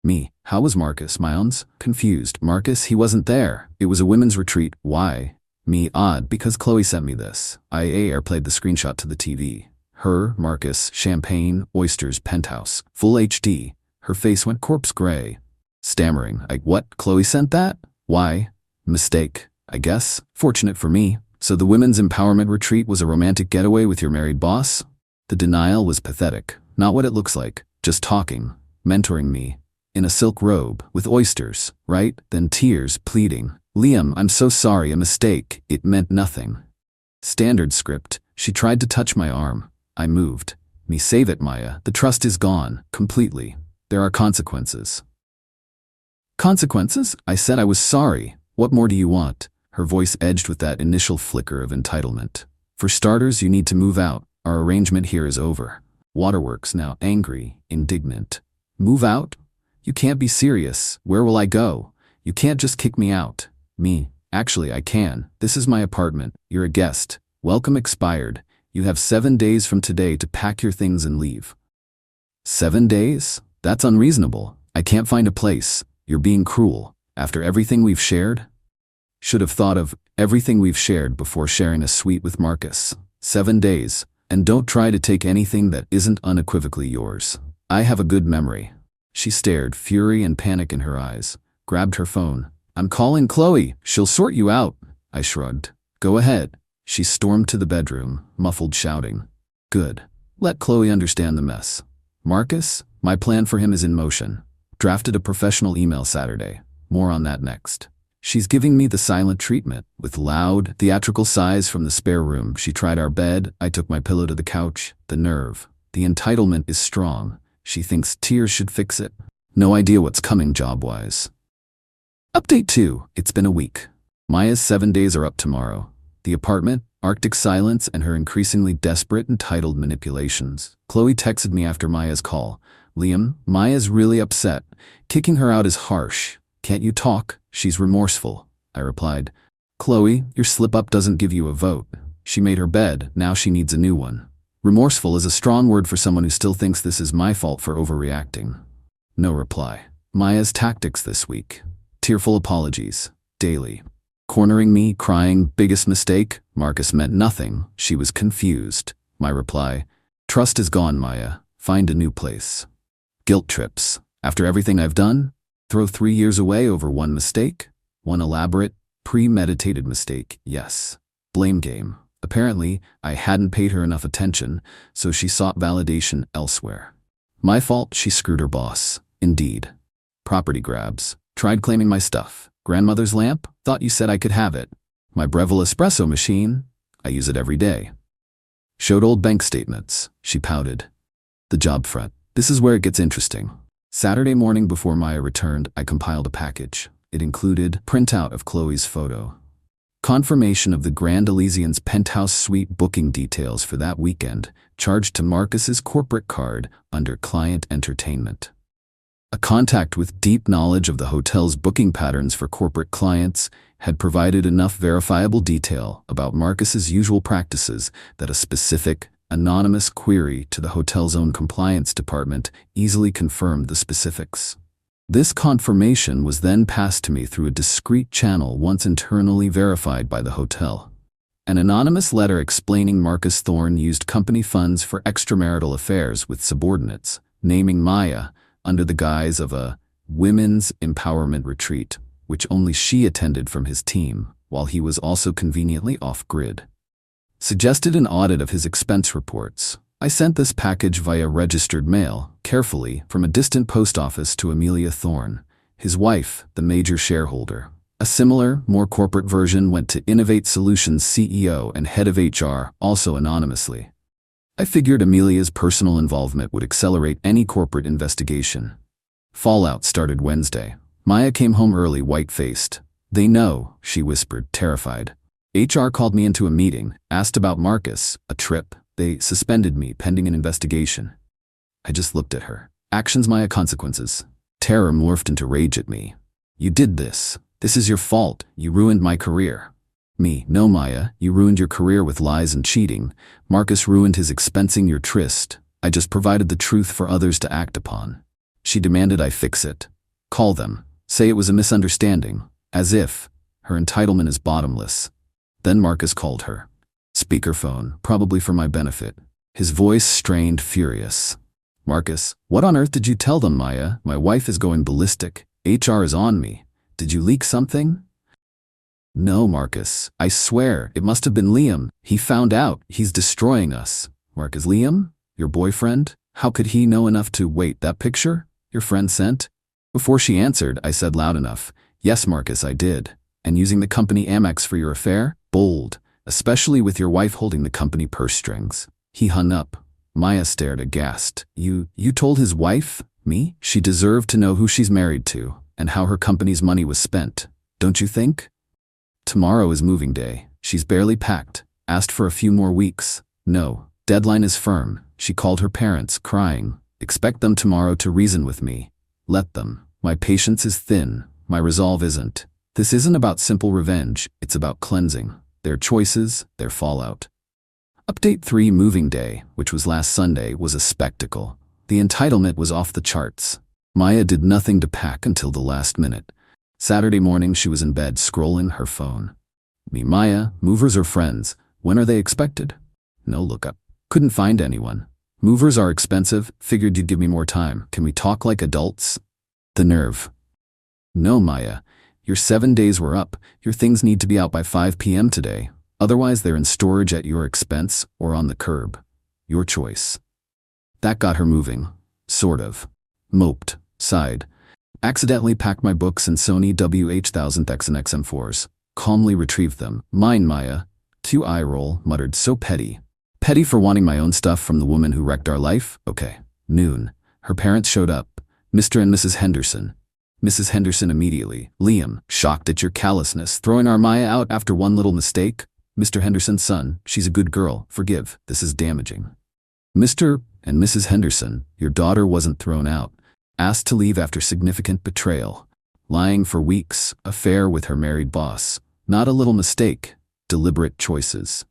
Me, how was Marcus? Mounds? Confused. Marcus, he wasn't there. It was a women's retreat. Why? Me, odd, because Qley sent me this. I airplayed the screenshot to the TV. Her, Marcus, champagne, oysters, penthouse. Full HD. Her face went corpse gray. Stammering. What? Qley sent that? Why? Mistake, I guess. Fortunate for me. So the women's empowerment retreat was a romantic getaway with your married boss? The denial was pathetic. Not what it looks like. Just talking. Mentoring me. In a silk robe, with oysters, right? Then tears, pleading. Liam, I'm so sorry, a mistake. It meant nothing. Standard script. She tried to touch my arm. I moved. Me, save it, Maya. The trust is gone. Completely. There are consequences. Consequences? I said I was sorry. What more do you want? Her voice edged with that initial flicker of entitlement. For starters, you need to move out. Our arrangement here is over. Waterworks now, angry, indignant. Move out? You can't be serious. Where will I go? You can't just kick me out. Me, actually I can. This is my apartment. You're a guest. Welcome expired. You have 7 days from today to pack your things and leave. 7 days? That's unreasonable. I can't find a place. You're being cruel. After everything we've shared? Should have thought of everything we've shared before sharing a suite with Marcus. 7 days. And don't try to take anything that isn't unequivocally yours. I have a good memory. She stared, fury and panic in her eyes. Grabbed her phone. I'm calling Qley. She'll sort you out. I shrugged. Go ahead. She stormed to the bedroom, muffled shouting. Good. Let Qley understand the mess. Marcus, my plan for him is in motion. Drafted a professional email Saturday. More on that next. She's giving me the silent treatment. With loud, theatrical sighs from the spare room, she tried our bed. I took my pillow to the couch. The nerve. The entitlement is strong. She thinks tears should fix it. No idea what's coming job-wise. Update 2. It's been a week. Maya's 7 days are up tomorrow. The apartment, Arctic silence, and her increasingly desperate, entitled manipulations. Qley texted me after Maya's call. Liam, Maya's really upset. Kicking her out is harsh. Can't you talk? She's remorseful. I replied. Qley, your slip-up doesn't give you a vote. She made her bed, now she needs a new one. Remorseful is a strong word for someone who still thinks this is my fault for overreacting. No reply. Maya's tactics this week. Tearful apologies. Daily. Cornering me, crying, biggest mistake. Marcus meant nothing. She was confused. My reply. Trust is gone, Maya. Find a new place. Guilt trips. After everything I've done? Throw 3 years away over one mistake? One elaborate, premeditated mistake, yes. Blame game. Apparently, I hadn't paid her enough attention, so she sought validation elsewhere. My fault, she screwed her boss. Indeed. Property grabs. Tried claiming my stuff. Grandmother's lamp? Thought you said I could have it. My Breville espresso machine? I use it every day. Showed old bank statements. She pouted. The job front. This is where it gets interesting. Saturday morning before Maya returned, I compiled a package. It included printout of Qley's photo. Confirmation of the Grand Elysian's penthouse suite booking details for that weekend, charged to Marcus's corporate card under Client Entertainment. A contact with deep knowledge of the hotel's booking patterns for corporate clients had provided enough verifiable detail about Marcus's usual practices that a specific, Anonymous query to the hotel's own compliance department easily confirmed the specifics. This confirmation was then passed to me through a discreet channel once internally verified by the hotel. An anonymous letter explaining Marcus Thorne used company funds for extramarital affairs with subordinates, naming Maya under the guise of a women's empowerment retreat, which only she attended from his team, while he was also conveniently off-grid. Suggested an audit of his expense reports. I sent this package via registered mail, carefully, from a distant post office to Amelia Thorne, his wife, the major shareholder. A similar, more corporate version went to Innovate Solutions CEO and head of HR, also anonymously. I figured Amelia's personal involvement would accelerate any corporate investigation. Fallout started Wednesday. Maya came home early, white-faced. "They know," she whispered, terrified. HR called me into a meeting, asked about Marcus, a trip. They suspended me pending an investigation. I just looked at her. Actions, Maya, consequences. Terror morphed into rage at me. "You did this. This is your fault. You ruined my career." Me, "No, Maya, you ruined your career with lies and cheating. Marcus ruined his expensing your tryst. I just provided the truth for others to act upon." She demanded I fix it. Call them. Say it was a misunderstanding. As if. Her entitlement is bottomless. Then Marcus called her. Speakerphone, probably for my benefit. His voice strained, furious. "Marcus, what on earth did you tell them, Maya? My wife is going ballistic. HR is on me. Did you leak something?" "No, Marcus. I swear, it must have been Liam. He found out. He's destroying us." "Marcus, Liam? Your boyfriend? How could he know enough to wait, that picture your friend sent?" Before she answered, I said loud enough, "Yes, Marcus, I did. And using the company Amex for your affair? Bold. Especially with your wife holding the company purse strings." He hung up. Maya stared aghast. You told his wife? Me? She deserved to know who she's married to, and how her company's money was spent, don't you think? Tomorrow is moving day. She's barely packed. Asked for a few more weeks. No. Deadline is firm. She called her parents, crying. Expect them tomorrow to reason with me. Let them. My patience is thin. My resolve isn't. This isn't about simple revenge. It's about cleansing. Their choices, their fallout. Update 3 moving day, which was last Sunday, was a spectacle. The entitlement was off the charts. Maya did nothing to pack until the last minute. Saturday morning she was in bed scrolling her phone. Me, Maya, movers or friends? When are they expected? No lookup. Couldn't find anyone. Movers are expensive. Figured you'd give me more time. Can we talk like adults? The nerve. No, Maya. Your 7 days were up. Your things need to be out by 5 p.m. today. Otherwise they're in storage at your expense or on the curb. Your choice. That got her moving. Sort of. Moped. Sighed. Accidentally packed my books in Sony WH-1000X and XM4s. Calmly retrieved them. Mine, Maya. 2 eye roll, muttered, so petty. Petty for wanting my own stuff from the woman who wrecked our life? Okay. Noon. Her parents showed up. Mr. and Mrs. Henderson. Mrs. Henderson immediately. Liam, shocked at your callousness, throwing our Maya out after one little mistake? Mr. Henderson's son, she's a good girl. Forgive, this is damaging. Mr. and Mrs. Henderson, your daughter wasn't thrown out. Asked to leave after significant betrayal. Lying for weeks, affair with her married boss. Not a little mistake. Deliberate choices.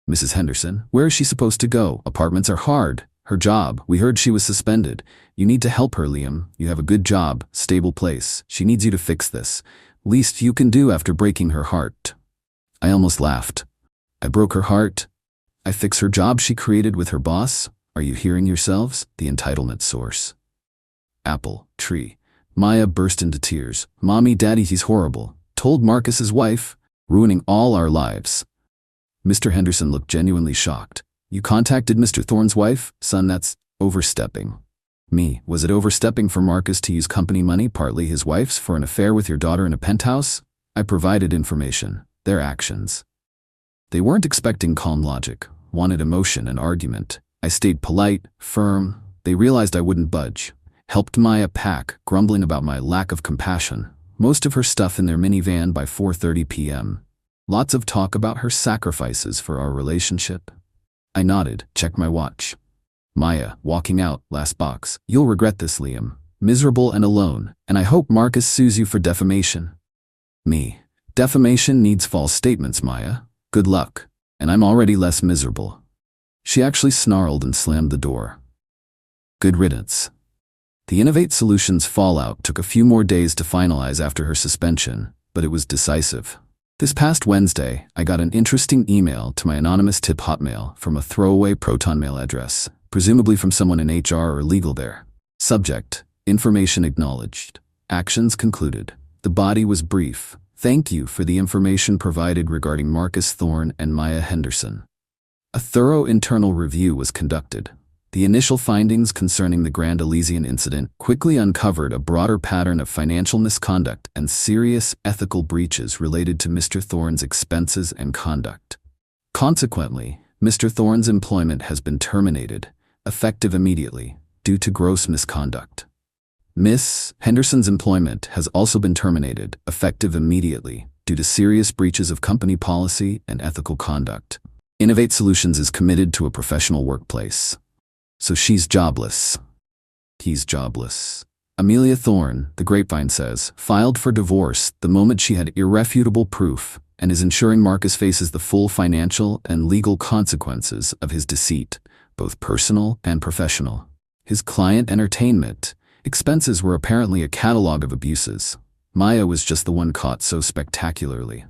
Mrs. Henderson, where is she supposed to go? Apartments are hard. Her job, we heard she was suspended. You need to help her, Liam. You have a good job, stable place. She needs you to fix this. Least you can do after breaking her heart. I almost laughed. I broke her heart? I fix her job she created with her boss? Are you hearing yourselves? The entitlement source. Apple, tree. Maya burst into tears. Mommy, Daddy, he's horrible. Told Marcus's wife. Ruining all our lives. Mr. Henderson looked genuinely shocked. You contacted Mr. Thorne's wife? Son, that's overstepping. Me, was it overstepping for Marcus to use company money, partly his wife's, for an affair with your daughter in a penthouse? I provided information. Their actions. They weren't expecting calm logic, wanted emotion and argument. I stayed polite, firm. They realized I wouldn't budge. Helped Maya pack, grumbling about my lack of compassion. Most of her stuff in their minivan by 4:30 p.m. Lots of talk about her sacrifices for our relationship. I nodded, checked my watch. Maya, walking out, last box. You'll regret this, Liam. Miserable and alone, and I hope Marcus sues you for defamation. Me. Defamation needs false statements, Maya. Good luck. And I'm already less miserable. She actually snarled and slammed the door. Good riddance. The Innovate Solutions fallout took a few more days to finalize after her suspension, but it was decisive. This past Wednesday, I got an interesting email to my anonymous tip Hotmail from a throwaway Proton Mail address, presumably from someone in HR or legal there. Subject: information acknowledged. Actions concluded. The body was brief. Thank you for the information provided regarding Marcus Thorne and Maya Henderson. A thorough internal review was conducted. The initial findings concerning the Grand Elysian incident quickly uncovered a broader pattern of financial misconduct and serious ethical breaches related to Mr. Thorne's expenses and conduct. Consequently, Mr. Thorne's employment has been terminated, effective immediately, due to gross misconduct. Miss Henderson's employment has also been terminated, effective immediately, due to serious breaches of company policy and ethical conduct. Innovate Solutions is committed to a professional workplace. So she's jobless. He's jobless. Amelia Thorne, the grapevine says, filed for divorce the moment she had irrefutable proof and is ensuring Marcus faces the full financial and legal consequences of his deceit, both personal and professional. His client entertainment expenses were apparently a catalog of abuses. Maya was just the one caught so spectacularly.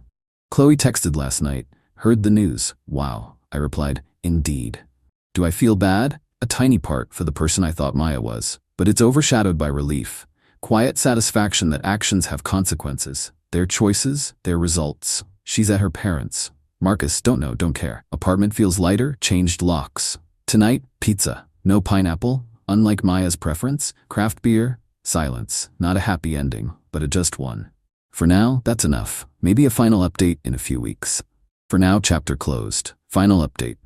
Qley texted last night, heard the news. Wow, I replied, indeed. Do I feel bad? A tiny part for the person I thought Maya was, but it's overshadowed by relief. Quiet satisfaction that actions have consequences. Their choices, their results. She's at her parents'. Marcus, don't know, don't care. Apartment feels lighter, changed locks. Tonight, pizza. No pineapple, unlike Maya's preference. Craft beer, silence. Not a happy ending, but a just one. For now, that's enough. Maybe a final update in a few weeks. For now, chapter closed. Final update.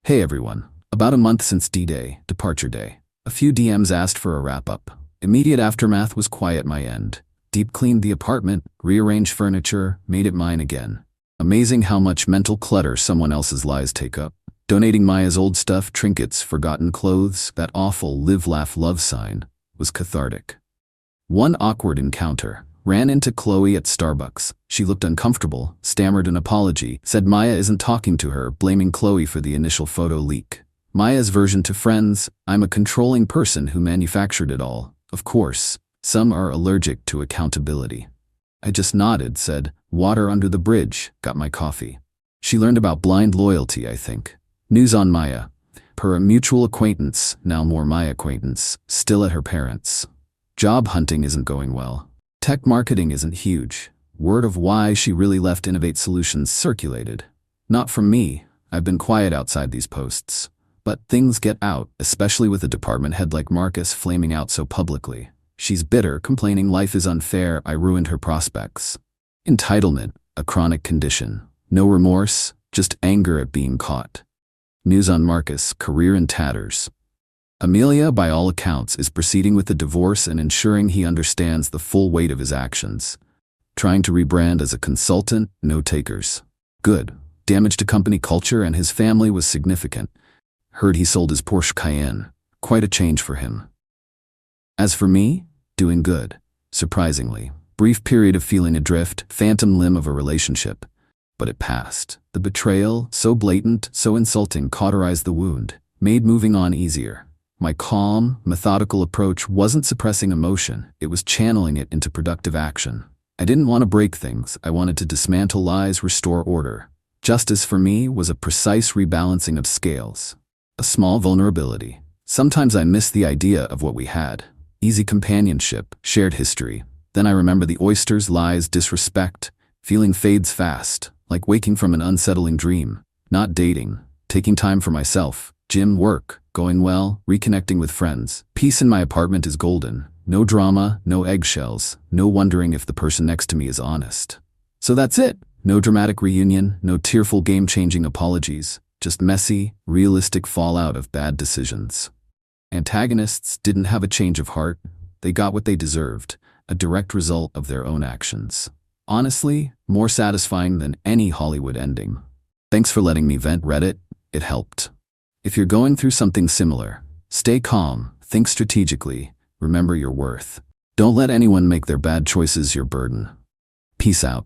Hey everyone. About a month since D-Day, departure day. A few DMs asked for a wrap-up. Immediate aftermath was quiet my end. Deep cleaned the apartment, rearranged furniture, made it mine again. Amazing how much mental clutter someone else's lies take up. Donating Maya's old stuff, trinkets, forgotten clothes, that awful live, laugh, love sign, was cathartic. One awkward encounter. Ran into Qley at Starbucks. She looked uncomfortable, stammered an apology, said Maya isn't talking to her, blaming Qley for the initial photo leak. Maya's version to friends: I'm a controlling person who manufactured it all. Of course, some are allergic to accountability. I just nodded, said, water under the bridge, got my coffee. She learned about blind loyalty, I think. News on Maya. Per a mutual acquaintance, now more my acquaintance, still at her parents'. Job hunting isn't going well. Tech marketing isn't huge. Word of why she really left Innovate Solutions circulated. Not from me. I've been quiet outside these posts. But things get out, especially with a department head like Marcus flaming out so publicly. She's bitter, complaining life is unfair, I ruined her prospects. Entitlement, a chronic condition. No remorse, just anger at being caught. News on Marcus, career in tatters. Amelia, by all accounts, is proceeding with the divorce and ensuring he understands the full weight of his actions. Trying to rebrand as a consultant, no takers. Good. Damage to company culture and his family was significant. Heard he sold his Porsche Cayenne. Quite a change for him. As for me, doing good. Surprisingly. Brief period of feeling adrift, phantom limb of a relationship. But it passed. The betrayal, so blatant, so insulting, cauterized the wound, made moving on easier. My calm, methodical approach wasn't suppressing emotion, it was channeling it into productive action. I didn't want to break things, I wanted to dismantle lies, restore order. Justice for me was a precise rebalancing of scales. A small vulnerability. Sometimes I miss the idea of what we had. Easy companionship, shared history. Then I remember the oysters, lies, disrespect. Feeling fades fast, like waking from an unsettling dream. Not dating, taking time for myself. Gym, work, going well, reconnecting with friends. Peace in my apartment is golden. No drama, no eggshells, no wondering if the person next to me is honest. So that's it. No dramatic reunion, no tearful game-changing apologies. Just messy, realistic fallout of bad decisions. Antagonists didn't have a change of heart. They got what they deserved, a direct result of their own actions. Honestly, more satisfying than any Hollywood ending. Thanks for letting me vent, Reddit. It helped. If you're going through something similar, stay calm, think strategically, remember your worth. Don't let anyone make their bad choices your burden. Peace out.